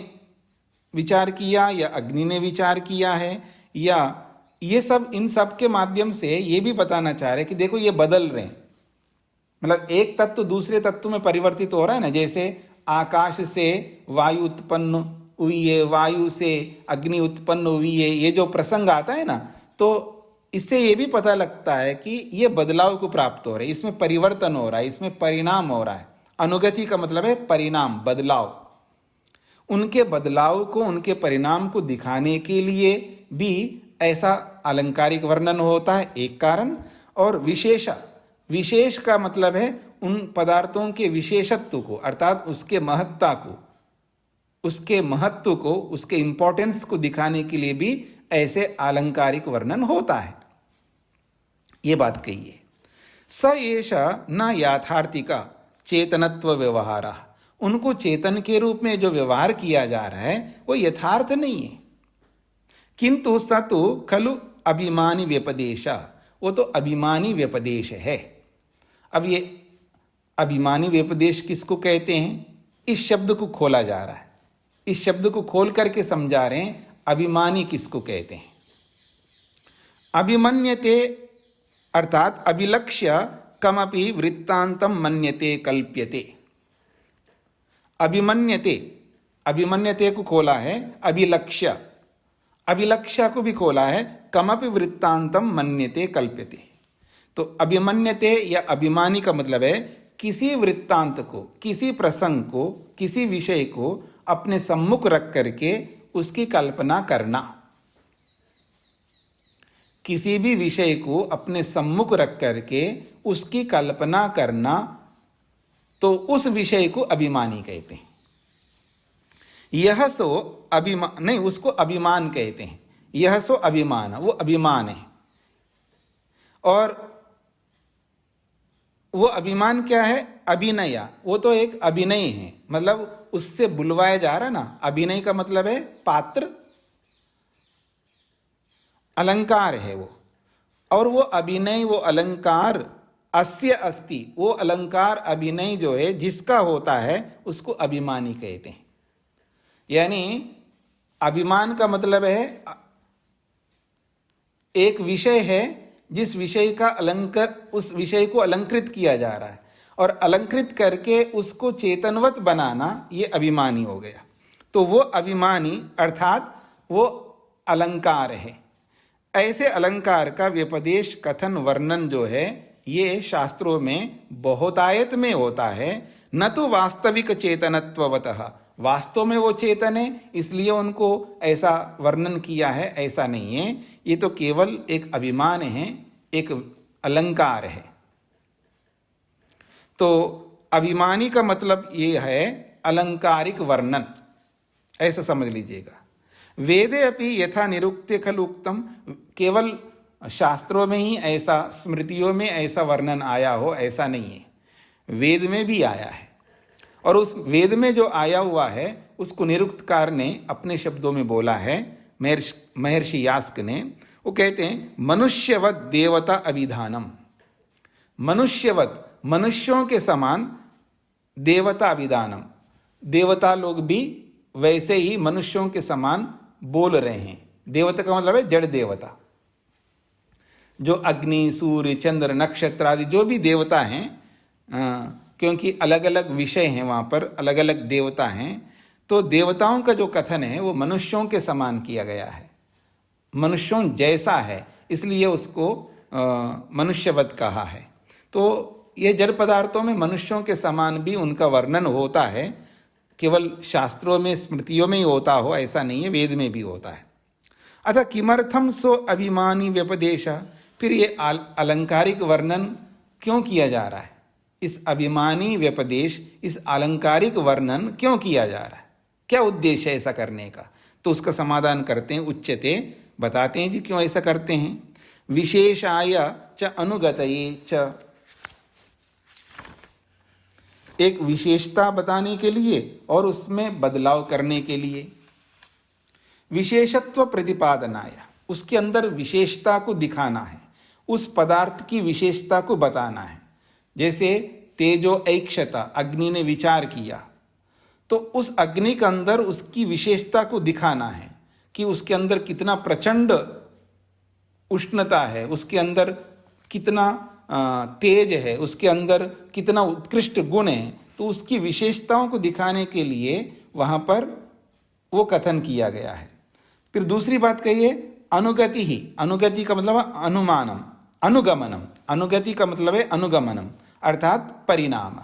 विचार किया या अग्नि ने विचार किया है, या ये सब, इन सब के माध्यम से ये भी बताना चाह रहे कि देखो ये बदल रहे हैं, मतलब एक तत्व दूसरे तत्व में परिवर्तित हो रहा है ना। जैसे आकाश से वायु उत्पन्न हुई है, वायु से अग्नि उत्पन्न हुई है, ये जो प्रसंग आता है ना, तो इससे ये भी पता लगता है कि ये बदलाव को प्राप्त हो रहा है, इसमें परिवर्तन हो रहा है, इसमें परिणाम हो रहा है। अनुगति का मतलब है परिणाम, बदलाव। उनके बदलाव को, उनके परिणाम को दिखाने के लिए भी ऐसा अलंकारिक वर्णन होता है, एक कारण। और विशेष का मतलब है उन पदार्थों के विशेषत्व को, अर्थात उसके महत्ता को, उसके महत्व को, उसके इंपॉर्टेंस को दिखाने के लिए भी ऐसे अलंकारिक वर्णन होता है। ये बात कही है। स एष न याथार्थिका चेतनत्व व्यवहार, उनको चेतन के रूप में जो व्यवहार किया जा रहा है वो यथार्थ नहीं है। किंतु स तो खलु अभिमानी व्यपदेश, वो तो अभिमानी व्यपदेश है। अब ये अभिमानी व्यपदेश किसको कहते हैं, इस शब्द को खोला जा रहा है, इस शब्द को खोल करके समझा रहे हैं अभिमानी किसको कहते हैं। अभिमन्यते अर्थात अभिलक्ष्य कमपि वृत्तांतम मन्यते कल्प्यते। अभिमन्यते, अभिमन्यते को खोला है, अभिलक्ष्य, अभिलक्ष्य को भी खोला है, कमपि वृत्तांतम मन्यते कल्प्यते। तो अभिमन्यते या अभिमानी का मतलब है किसी वृत्तांत को, किसी प्रसंग को, किसी विषय को अपने सम्मुख रख करके उसकी कल्पना करना। किसी भी विषय को अपने सम्मुख रख करके उसकी कल्पना करना, तो उस विषय को अभिमानी कहते हैं। यह सो अभिमान नहीं, उसको अभिमान कहते हैं। यह सो अभिमान, वो अभिमान है। और वो अभिमान क्या है, अभिनय, वो तो एक अभिनय है, मतलब उससे बुलवाया जा रहा ना। अभिनय का मतलब है पात्र, अलंकार है वो। और वो अभिनय, वो अलंकार अस्य अस्ति, वो अलंकार अभिनय जो है जिसका होता है उसको अभिमानी कहते हैं। यानी अभिमान का मतलब है एक विषय है जिस विषय का अलंकार, उस विषय को अलंकृत किया जा रहा है और अलंकृत करके उसको चेतनवत बनाना, ये अभिमानी हो गया। तो वो अभिमानी अर्थात वो अलंकार है। ऐसे अलंकार का व्यपदेश कथन वर्णन जो है ये शास्त्रों में बहुतायत में होता है। न तो वास्तविक चेतनत्ववतः, वास्तव में वो चेतन है इसलिए उनको ऐसा वर्णन किया है, ऐसा नहीं है। ये तो केवल एक अभिमान है, एक अलंकार है। तो अभिमानी का मतलब ये है अलंकारिक वर्णन, ऐसा समझ लीजिएगा। वेदे अपि यथा निरुक्त्य खलु उक्तम, केवल शास्त्रों में ही ऐसा, स्मृतियों में ऐसा वर्णन आया हो ऐसा नहीं है, वेद में भी आया है। और उस वेद में जो आया हुआ है उसको निरुक्तकार ने अपने शब्दों में बोला है, महर्षि यास्क ने। वो कहते हैं मनुष्यवत देवता अभिधानम, मनुष्यवत, मनुष्यों के समान देवता अभिधानम, देवता लोग भी वैसे ही मनुष्यों के समान बोल रहे हैं। देवता का मतलब है जड़ देवता, जो अग्नि, सूर्य, चंद्र, नक्षत्र आदि जो भी देवता हैं, क्योंकि अलग अलग विषय हैं वहाँ पर, अलग अलग देवता हैं। तो देवताओं का जो कथन है वो मनुष्यों के समान किया गया है, मनुष्यों जैसा है, इसलिए उसको मनुष्यवत कहा है। तो ये जड़ पदार्थों में मनुष्यों के समान भी उनका वर्णन होता है, केवल शास्त्रों में, स्मृतियों में ही होता हो ऐसा नहीं है, वेद में भी होता है। अतः किमर्थम सो अभिमानी व्यपदेश, फिर ये अलंकारिक वर्णन क्यों किया जा रहा है, इस अभिमानी व्यपदेश, इस अलंकारिक वर्णन क्यों किया जा रहा है, क्या उद्देश्य है ऐसा करने का। तो उसका समाधान करते हैं, उच्यते, बताते हैं जी क्यों ऐसा करते हैं। विशेषाय च अनुगतये च, एक विशेषता बताने के लिए और उसमें बदलाव करने के लिए। विशेषत्व प्रतिपादनाय, उसके अंदर विशेषता को दिखाना है, उस पदार्थ की विशेषता को बताना है। जैसे तेजो ऐक्षता, अग्नि ने विचार किया, तो उस अग्नि के अंदर उसकी विशेषता को दिखाना है कि उसके अंदर कितना प्रचंड उष्णता है, उसके अंदर कितना तेज है, उसके अंदर कितना उत्कृष्ट गुण है। तो उसकी विशेषताओं को दिखाने के लिए वहां पर वो कथन किया गया है। फिर दूसरी बात कहिए अनुगति ही, अनुगति का मतलब है अनुमानम, अनुगमनम, अनुगति का मतलब है अनुगमनम अर्थात परिणाम।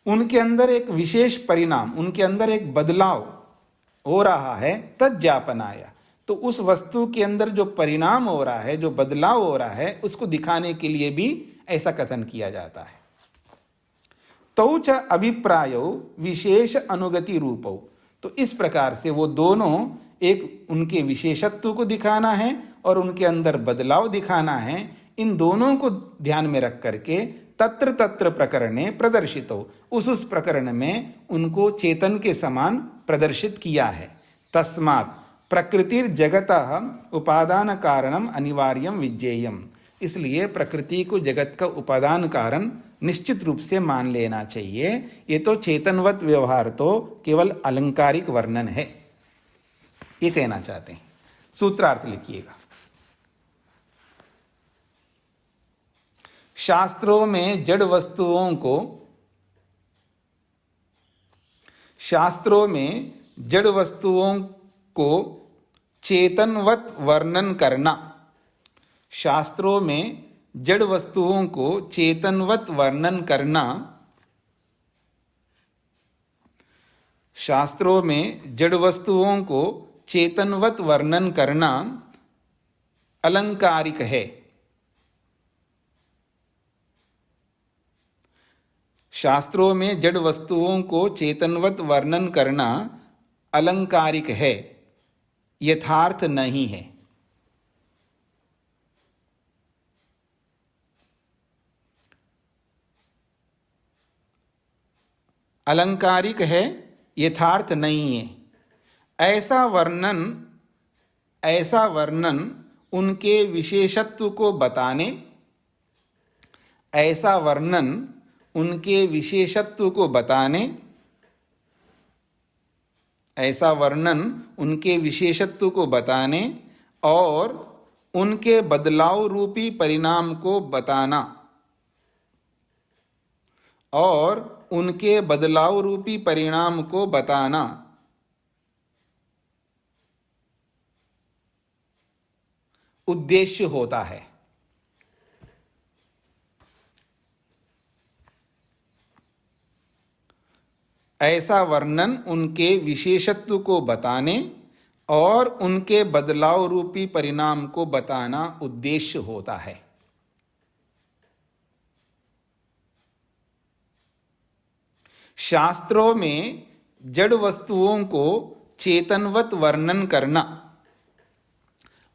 उनके अंदर एक विशेष परिणाम, उनके अंदर एक बदलाव हो रहा है, तज्ज्ञापनाय, तो उस वस्तु के अंदर जो परिणाम हो रहा है, जो बदलाव हो रहा है, उसको दिखाने के लिए भी ऐसा कथन किया जाता है। तौ च अभिप्रायो विशेष अनुगति रूपौ, तो इस प्रकार से वो दोनों, एक उनके विशेषत्व को दिखाना है और उनके अंदर बदलाव दिखाना है, इन दोनों को ध्यान में रख करके तत्र तत्र प्रकरणे प्रदर्शित हो, उस प्रकरण में उनको चेतन के समान प्रदर्शित किया है। तस्मात् प्रकृतिर जगतः उपादान कारणम अनिवार्यम विज्ञेयम, इसलिए प्रकृति को जगत का उपादान कारण निश्चित रूप से मान लेना चाहिए। ये तो चेतनवत व्यवहार तो केवल अलंकारिक वर्णन है, ये कहना चाहते हैं। सूत्रार्थ लिखिएगा। शास्त्रों में जड़ वस्तुओं को, शास्त्रों में जड़ वस्तुओं को चेतनवत वर्णन करना, शास्त्रों में जड़ वस्तुओं को चेतनवत वर्णन करना, शास्त्रों में जड़ वस्तुओं को चेतनवत वर्णन करना अलंकारिक है। शास्त्रों में जड़ वस्तुओं को चेतनवत वर्णन करना अलंकारिक है, यथार्थ नहीं है। अलंकारिक है, यथार्थ नहीं है। ऐसा वर्णन उनके विशेषत्व को बताने, ऐसा वर्णन उनके विशेषत्व को बताने, ऐसा वर्णन उनके विशेषत्व को बताने और उनके बदलाव रूपी परिणाम को बताना, और उनके बदलाव रूपी परिणाम को बताना उद्देश्य होता है। ऐसा वर्णन उनके विशेषत्व को बताने और उनके बदलाव रूपी परिणाम को बताना उद्देश्य होता है। शास्त्रों में जड़ वस्तुओं को चेतनवत वर्णन करना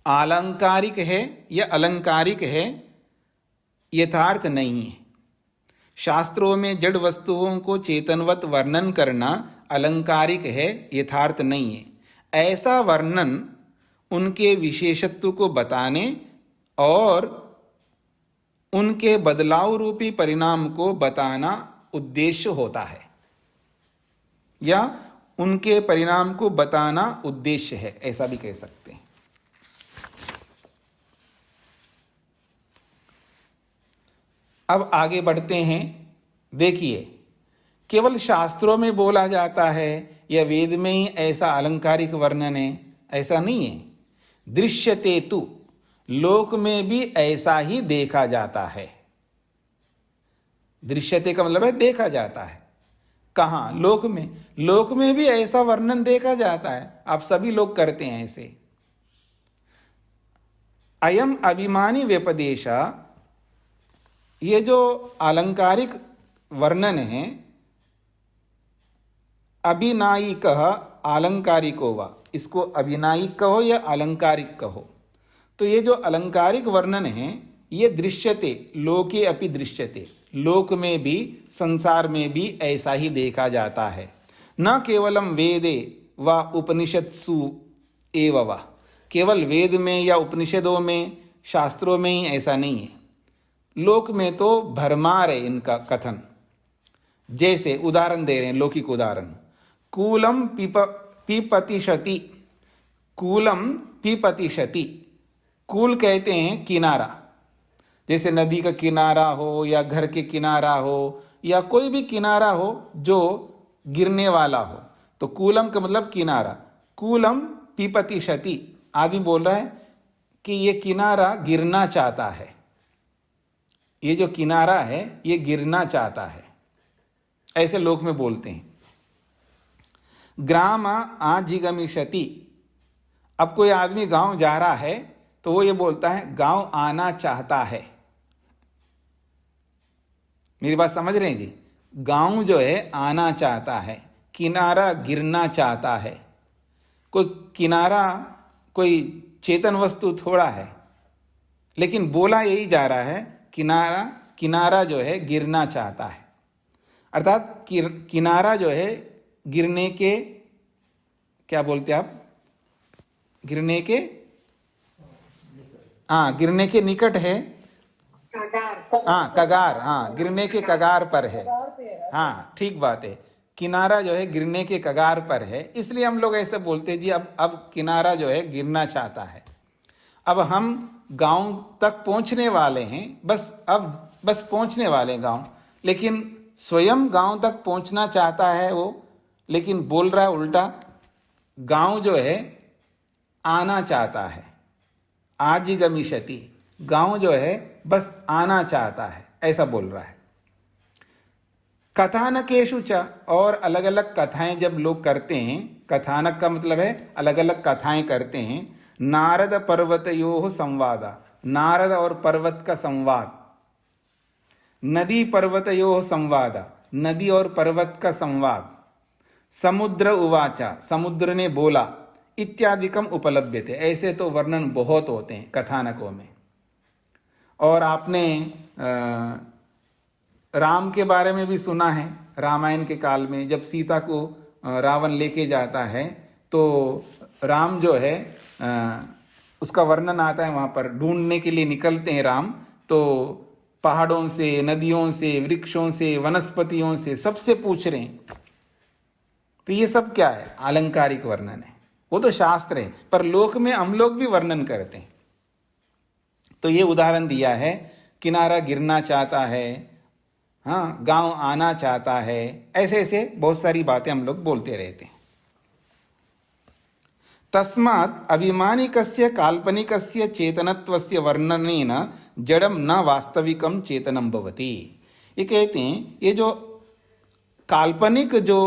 आलंकारिक है या अलंकारिक है, यथार्थ नहीं है। शास्त्रों में जड़ वस्तुओं को चेतनवत वर्णन करना अलंकारिक है, यथार्थ नहीं है। ऐसा वर्णन उनके विशेषत्व को बताने और उनके बदलाव रूपी परिणाम को बताना उद्देश्य होता है, या उनके परिणाम को बताना उद्देश्य है, ऐसा भी कह सकते हैं। अब आगे बढ़ते हैं। देखिए, केवल शास्त्रों में बोला जाता है या वेद में ही ऐसा अलंकारिक वर्णन है, ऐसा नहीं है। दृश्यते तु, लोक में भी ऐसा ही देखा जाता है। दृश्यते का मतलब है देखा जाता है। कहाँ? लोक में। लोक में भी ऐसा वर्णन देखा जाता है, आप सभी लोग करते हैं ऐसे। अयम अभिमानी व्यपदेशा, ये जो अलंकारिक वर्णन है, अभिनायिकः आलंकारिको वा, इसको अभिनायिक कहो या अलंकारिक कहो। तो ये जो अलंकारिक वर्णन है ये दृश्यते लोके अपि दृश्यते, लोक में भी संसार में भी ऐसा ही देखा जाता है। न केवलम वेदे व उपनिषत्सु एव वा, केवल वेद में या उपनिषदों में शास्त्रों में ही ऐसा नहीं है, लोक में तो भरमार है इनका कथन। जैसे उदाहरण दे रहे हैं, लौकिक उदाहरण, कूलम पिपतिशति, कूलम पिपतिशति, कूल कहते हैं किनारा, जैसे नदी का किनारा हो या घर के किनारा हो या कोई भी किनारा हो जो गिरने वाला हो, तो कूलम का मतलब किनारा। कूलम पिपतिशति, आदमी बोल रहा है कि ये किनारा गिरना चाहता है, ये जो किनारा है ये गिरना चाहता है, ऐसे लोक में बोलते हैं। ग्राम आजिगमिष्यति, अब कोई आदमी गांव जा रहा है तो वो ये बोलता है गांव आना चाहता है। मेरी बात समझ रहे हैं जी? गांव जो है आना चाहता है, किनारा गिरना चाहता है। कोई किनारा कोई चेतन वस्तु थोड़ा है, लेकिन बोला यही जा रहा है किनारा जो है गिरना चाहता है। अर्थात किनारा जो है गिरने के, क्या बोलते आप, गिरने के, गिरने के निकट है, कगार, गिरने के कगार पर है। ठीक बात है, किनारा जो है गिरने के कगार पर है, इसलिए हम लोग ऐसे बोलते हैं जी अब किनारा जो है गिरना चाहता है। अब हम गांव तक पहुंचने वाले हैं, बस पहुंचने वाले हैं गांव, लेकिन स्वयं गांव तक पहुंचना चाहता है वो, लेकिन बोल रहा है उल्टा, गांव जो है आना चाहता है। आजिगमिष्यति, गांव जो है बस आना चाहता है, ऐसा बोल रहा है। कथानकेषु च, और अलग अलग कथाएं जब लोग करते हैं, कथानक का मतलब है अलग अलग कथाएं करते हैं। नारद पर्वतयोः संवादा, नारद और पर्वत का संवाद। नदी पर्वतयोः संवादा, नदी और पर्वत का संवाद। समुद्र उवाचा, समुद्र ने बोला, इत्यादिकम उपलभ्यते, ऐसे तो वर्णन बहुत होते हैं कथानकों में। और आपने राम के बारे में भी सुना है, रामायण के काल में जब सीता को रावण लेके जाता है तो राम जो है उसका वर्णन आता है, वहाँ पर ढूंढने के लिए निकलते हैं राम, तो पहाड़ों से, नदियों से, वृक्षों से, वनस्पतियों से, सबसे पूछ रहे हैं। तो ये सब क्या है? आलंकारिक वर्णन है, वो तो शास्त्र है, पर लोक में हम लोग भी वर्णन करते हैं। तो ये उदाहरण दिया है, किनारा गिरना चाहता है, गांव आना चाहता है, ऐसे ऐसे बहुत सारी बातें हम लोग बोलते रहते हैं। तस्मात् अभिमानिकस्य काल्पनिकस्य चेतनत्वस्य वर्णनेन जड़म न वास्तविकम चेतनम भवति। ये कहते हैं ये जो काल्पनिक जो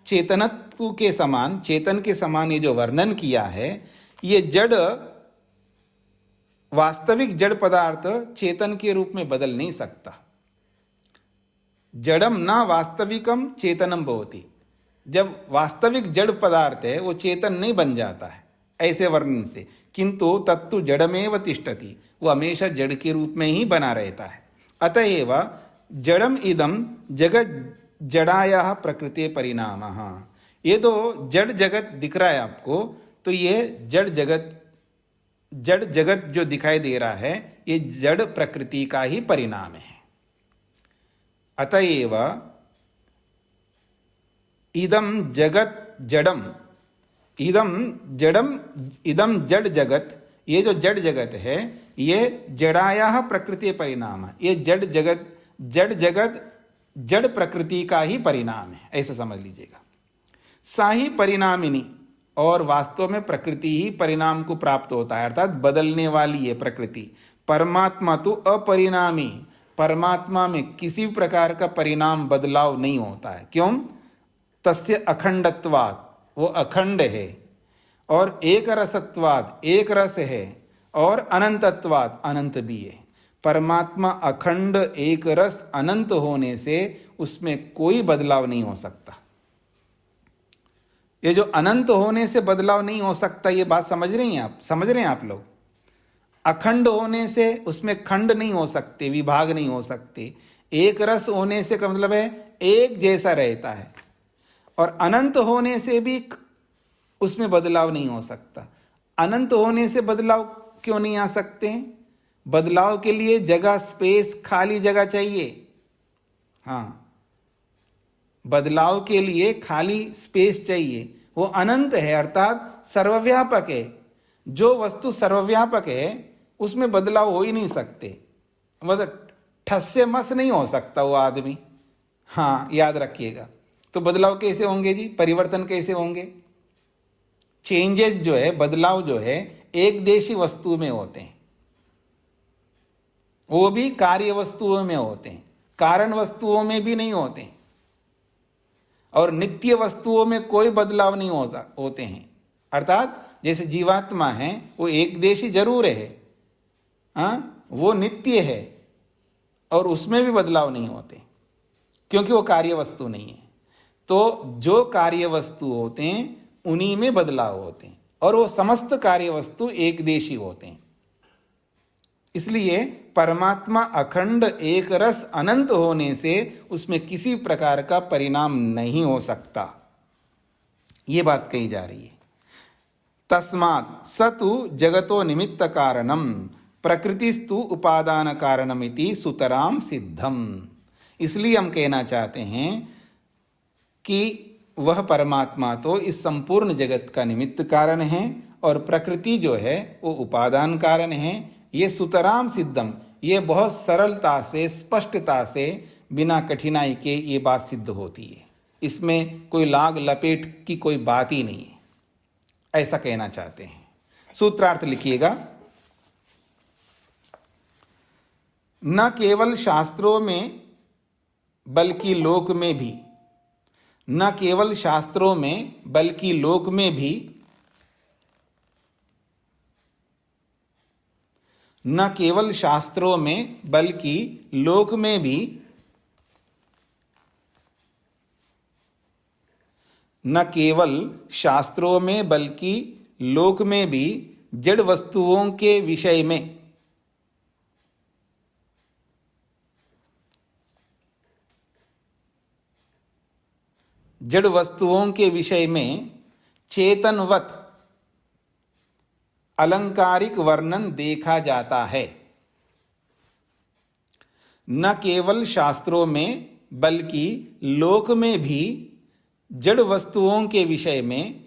चेतनत्व के समान, चेतन के समान ये जो वर्णन किया है, ये जड़, वास्तविक जड़ पदार्थ चेतन के रूप में बदल नहीं सकता। जड़म न वास्तविकम चेतनम भवति, जब वास्तविक जड़ पदार्थ है वो चेतन नहीं बन जाता है ऐसे वर्णन से। किंतु तत्तु जड़मेव तिष्ठति, वो हमेशा जड़ के रूप में ही बना रहता है। अतएव जड़म इदम जगत जड़ाया प्रकृति परिणामः। ये तो जड़ जगत दिख रहा है आपको, तो ये जड़ जगत जो दिखाई दे रहा है ये जड़ प्रकृति का ही परिणाम है। अतएव इदम जगत जड़म, इदम जड़ जगत, ये जो जड़ जगत है ये जड़ाया प्रकृति परिणाम है। ये जड़ जगत जड़ प्रकृति का ही परिणाम है, ऐसा समझ लीजिएगा। सा ही परिणामिनी, और वास्तव में प्रकृति ही परिणाम को प्राप्त होता है, अर्थात बदलने वाली है प्रकृति। परमात्मा तो अपरिणामी, परमात्मा में किसी प्रकार का परिणाम बदलाव नहीं होता है। क्यों? तस्य अखंडत्वात्, वो अखंड है, और एक रसत्वात्, एक रस है, और अनंतत्वात्, अनंत भी है। परमात्मा अखंड, एक रस, अनंत होने से उसमें कोई बदलाव नहीं हो सकता। ये जो अनंत होने से बदलाव नहीं हो सकता, ये बात समझ रही हैं आप? समझ रहे हैं आप लोग? अखंड होने से उसमें खंड नहीं हो सकते, विभाग नहीं हो सकते। एक रस होने से का मतलब है एक जैसा रहता है, और अनंत होने से भी उसमें बदलाव नहीं हो सकता। अनंत होने से बदलाव क्यों नहीं आ सकते? बदलाव के लिए जगह, स्पेस, खाली जगह चाहिए। हाँ, बदलाव के लिए खाली स्पेस चाहिए। वो अनंत है, अर्थात सर्वव्यापक है। जो वस्तु सर्वव्यापक है उसमें बदलाव हो ही नहीं सकते। मतलब ठस से मस नहीं हो सकता वो आदमी। हाँ, याद रखिएगा। तो बदलाव कैसे होंगे जी? परिवर्तन कैसे होंगे? चेंजेस जो है, बदलाव जो है, एक देशी वस्तु में होते हैं, वो भी कार्य वस्तुओं में होते हैं, कारण वस्तुओं में भी नहीं होते हैं। और नित्य वस्तुओं में कोई बदलाव नहीं होते हैं। अर्थात जैसे जीवात्मा है, वो एक देशी जरूर है, हाँ, वो नित्य है, और उसमें भी बदलाव नहीं होते, क्योंकि वो कार्य वस्तु नहीं है। तो जो कार्य वस्तु होते हैं उन्हीं में बदलाव होते हैं, और वो समस्त कार्य वस्तु एक देशी होते हैं। इसलिए परमात्मा अखंड एक रस अनंत होने से उसमें किसी प्रकार का परिणाम नहीं हो सकता, ये बात कही जा रही है। तस्मात् सतु जगतो निमित्त कारणम प्रकृतिस्तु उपादान कारणमिति सुतराम सिद्धम। इसलिए हम कहना चाहते हैं कि वह परमात्मा तो इस संपूर्ण जगत का निमित्त कारण है, और प्रकृति जो है वो उपादान कारण है। ये सुतराम सिद्धम, ये बहुत सरलता से, स्पष्टता से, बिना कठिनाई के ये बात सिद्ध होती है। इसमें कोई लाग लपेट की कोई बात ही नहीं है, ऐसा कहना चाहते हैं। सूत्रार्थ लिखिएगा। न केवल शास्त्रों में बल्कि लोक में भी, न केवल शास्त्रों में बल्कि लोक में भी, न केवल शास्त्रों में बल्कि लोक में भी, न केवल शास्त्रों में बल्कि लोक में भी जड़ वस्तुओं के विषय में, जड़ वस्तुओं के विषय में चेतनवत अलंकारिक वर्णन देखा जाता है। न केवल शास्त्रों में बल्कि लोक में भी जड़ वस्तुओं के विषय में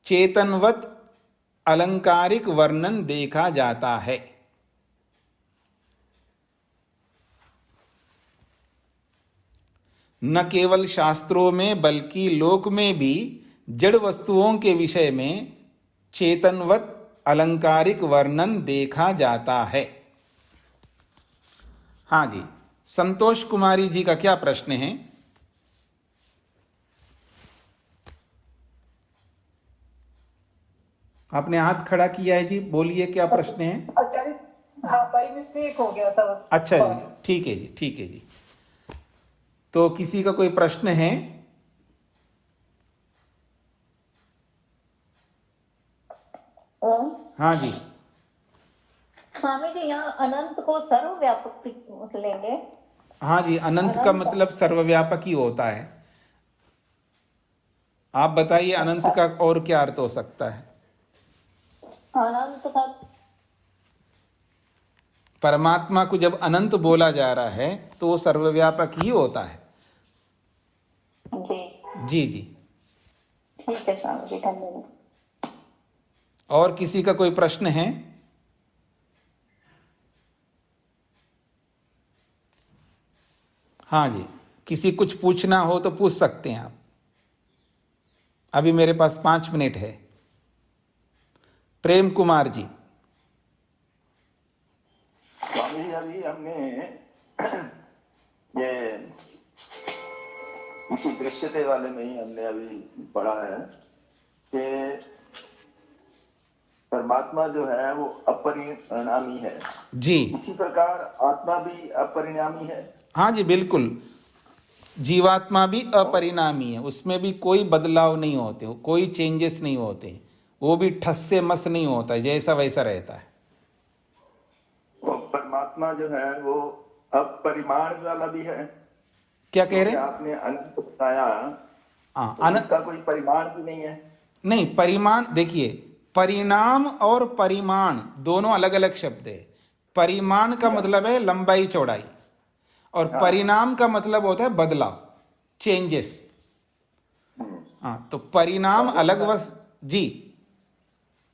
चेतनवत अलंकारिक वर्णन देखा जाता है। न केवल शास्त्रों में बल्कि लोक में भी जड़ वस्तुओं के विषय में चेतनवत अलंकारिक वर्णन देखा जाता है। हाँ जी, संतोष कुमारी जी का क्या प्रश्न है? आपने हाथ खड़ा किया है जी, बोलिए क्या प्रश्न है? अच्छा, हाँ, बाई मिस्टेक हो गया था। अच्छा जी, ठीक है जी, ठीक है जी। तो किसी का कोई प्रश्न है? हाँ जी। स्वामी जी, यहाँ अनंत को सर्वव्यापक लेंगे? हाँ जी, अनंत का मतलब सर्वव्यापक ही होता है। आप बताइए अनंत का और क्या अर्थ हो सकता है? अनंत का परमात्मा को जब अनंत बोला जा रहा है तो वो सर्वव्यापक ही होता है। जी जी जी, ठीक है स्वामी जी, धन्यवाद। और किसी का कोई प्रश्न है? हाँ जी, किसी कुछ पूछना हो तो पूछ सकते हैं आप। अभी मेरे पास 5 मिनट है। प्रेम कुमार जी। स्वामी जी, अभी हमने ये इसी दृश्यते वाले में ही हमने अभी पढ़ा है कि परमात्मा जो है वो अपरिणामी है। जी, इसी प्रकार आत्मा भी अपरिणामी है। हाँ जी, बिल्कुल। जीवात्मा भी अपरिणामी है, उसमें भी कोई बदलाव नहीं होते, कोई चेंजेस नहीं होते, वो भी ठस से मस नहीं होता है, जैसा वैसा रहता है। वो परमात्मा जो है वो अपरिमाण वाला भी है। क्या कह रहे हैं? आपने अनंत बताया, हाँ, तो इसका कोई परिमाण भी नहीं है। नहीं, परिमाण देखिए, परिणाम और परिमाण दोनों अलग अलग शब्द है। परिमाण का मतलब है लंबाई चौड़ाई, और परिणाम का मतलब होता है बदलाव, चेंजेस। हाँ, तो परिणाम अलग जी,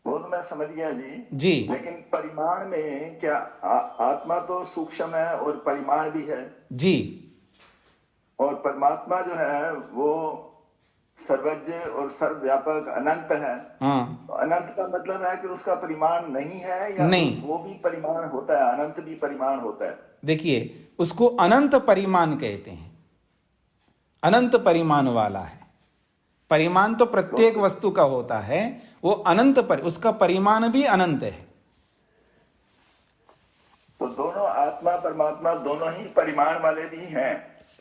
वो तो मैं समझ गया जी। जी लेकिन परिमाण में क्या आत्मा तो सूक्ष्म है और परिमाण भी है जी, और परमात्मा जो है वो सर्वज्ञ और सर्वव्यापक अनंत है। हाँ, तो अनंत का मतलब है कि उसका परिमाण नहीं है, या नहीं, वो भी परिमाण होता है, अनंत भी परिमाण होता है? देखिए, उसको अनंत परिमाण कहते हैं, अनंत परिमाण वाला है। परिमाण तो प्रत्येक वस्तु का होता है, वो अनंत उसका परिमाण भी अनंत है। तो दोनों आत्मा परमात्मा दोनों ही परिमाण वाले भी हैं।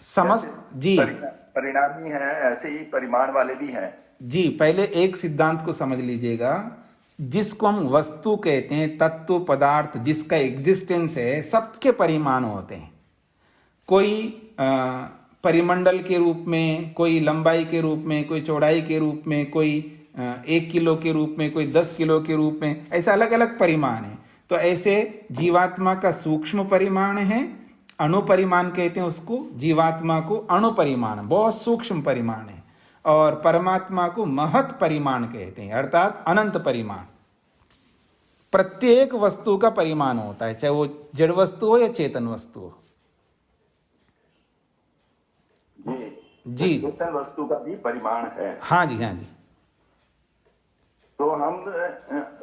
समझ जी, परिणामी है, ऐसे ही परिमाण वाले भी हैं जी। पहले एक सिद्धांत को समझ लीजिएगा, जिसको हम वस्तु कहते हैं, तत्व पदार्थ जिसका एग्जिस्टेंस है, सबके परिमाण होते हैं। कोई परिमंडल के रूप में, कोई लंबाई के रूप में, कोई चौड़ाई के रूप में, कोई 1 किलो के रूप में, कोई 10 किलो के रूप में, ऐसे अलग अलग परिमाण है। तो ऐसे जीवात्मा का सूक्ष्म परिमाण है, अणु परिमाण कहते हैं उसको। जीवात्मा को अणु परिमाण, बहुत सूक्ष्म परिमाण है, और परमात्मा को महत परिमाण कहते हैं, अर्थात अनंत परिमाण। प्रत्येक वस्तु का परिमाण होता है, चाहे वो जड़ वस्तु हो या चेतन वस्तु हो। जी, चेतन वस्तु का भी परिमाण है। हाँ जी, हाँ जी। तो हम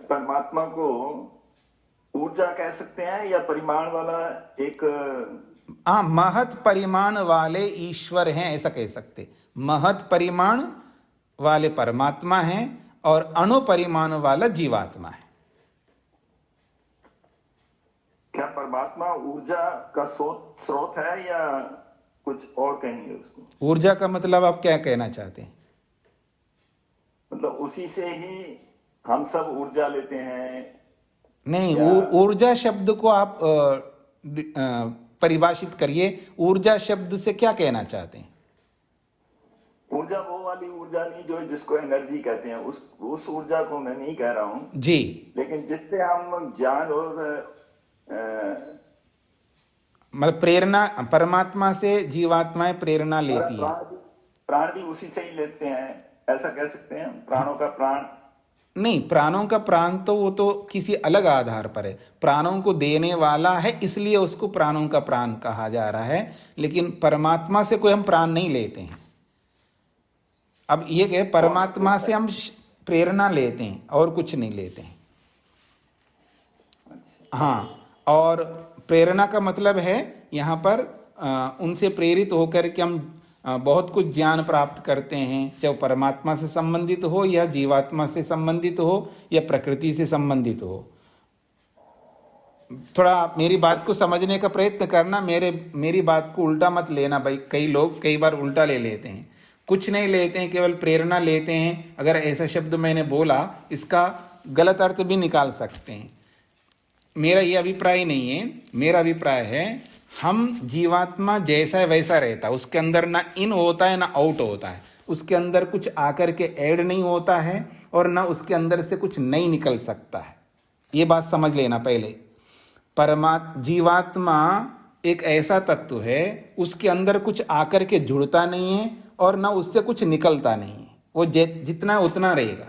परमात्मा को ऊर्जा कह सकते हैं, या परिमाण वाला एक महत परिमाण वाले ईश्वर हैं, ऐसा कह सकते। महत परिमाण वाले परमात्मा हैं और अणु परिमाण वाला जीवात्मा है। क्या परमात्मा ऊर्जा का स्रोत है, या कुछ और कहेंगे उसको? ऊर्जा का मतलब आप क्या कहना चाहते हैं? मतलब उसी से ही हम सब ऊर्जा लेते हैं? नहीं, ऊर्जा शब्द को आप परिभाषित करिए। ऊर्जा शब्द से क्या कहना चाहते हैं? ऊर्जा वो वाली ऊर्जा नहीं जो जिसको एनर्जी कहते हैं, उस ऊर्जा को मैं नहीं कह रहा हूं जी। लेकिन जिससे हम ज्ञान और मतलब प्रेरणा, परमात्मा से जीवात्माएं प्रेरणा लेती है। प्राण भी उसी से ही लेते हैं, ऐसा कह सकते हैं? प्राणों का प्राण नहीं, प्राणों का प्राण तो वो तो किसी अलग आधार पर है। प्राणों को देने वाला है, इसलिए उसको प्राणों का प्राण कहा जा रहा है, लेकिन परमात्मा से कोई हम प्राण नहीं लेते हैं। अब ये कहे, परमात्मा से हम प्रेरणा लेते हैं और कुछ नहीं लेते हैं। हाँ, और प्रेरणा का मतलब है यहाँ पर उनसे प्रेरित होकर के हम बहुत कुछ ज्ञान प्राप्त करते हैं, चाहे परमात्मा से संबंधित हो या जीवात्मा से संबंधित हो या प्रकृति से संबंधित हो। थोड़ा मेरी बात को समझने का प्रयत्न करना, मेरी बात को उल्टा मत लेना भाई। कई लोग कई बार उल्टा ले लेते हैं, कुछ नहीं लेते हैं, केवल प्रेरणा लेते हैं। अगर ऐसा शब्द मैंने बोला, इसका गलत अर्थ भी निकाल सकते हैं। मेरा ये अभिप्राय नहीं है। मेरा अभिप्राय है, हम जीवात्मा जैसा है वैसा रहता है, उसके अंदर ना इन होता है ना आउट होता है, उसके अंदर कुछ आकर के ऐड नहीं होता है और ना उसके अंदर से कुछ नहीं निकल सकता है। ये बात समझ लेना पहले। जीवात्मा एक ऐसा तत्व है, उसके अंदर कुछ आकर के जुड़ता नहीं है और ना उससे कुछ निकलता नहीं है, वो जितना उतना रहेगा।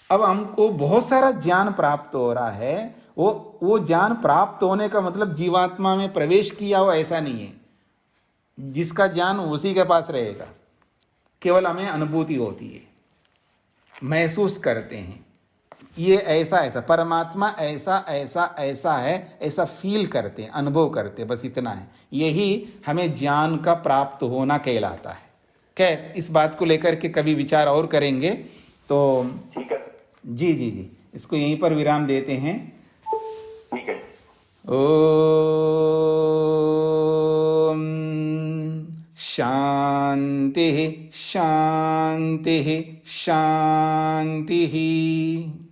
अब हमको बहुत सारा ज्ञान प्राप्त हो रहा है, वो ज्ञान प्राप्त होने का मतलब जीवात्मा में प्रवेश किया हो ऐसा नहीं है। जिसका ज्ञान उसी के पास रहेगा, केवल हमें अनुभूति होती है, महसूस करते हैं ये ऐसा परमात्मा ऐसा ऐसा ऐसा है, ऐसा फील करते हैं, अनुभव करते हैं, बस इतना है। यही हमें ज्ञान का प्राप्त होना कहलाता है। क्या इस बात को लेकर के कभी विचार और करेंगे तो ठीक है। जी जी जी, इसको यहीं पर विराम देते हैं। ठीक है। ओम शांति। शांति शांति शांति।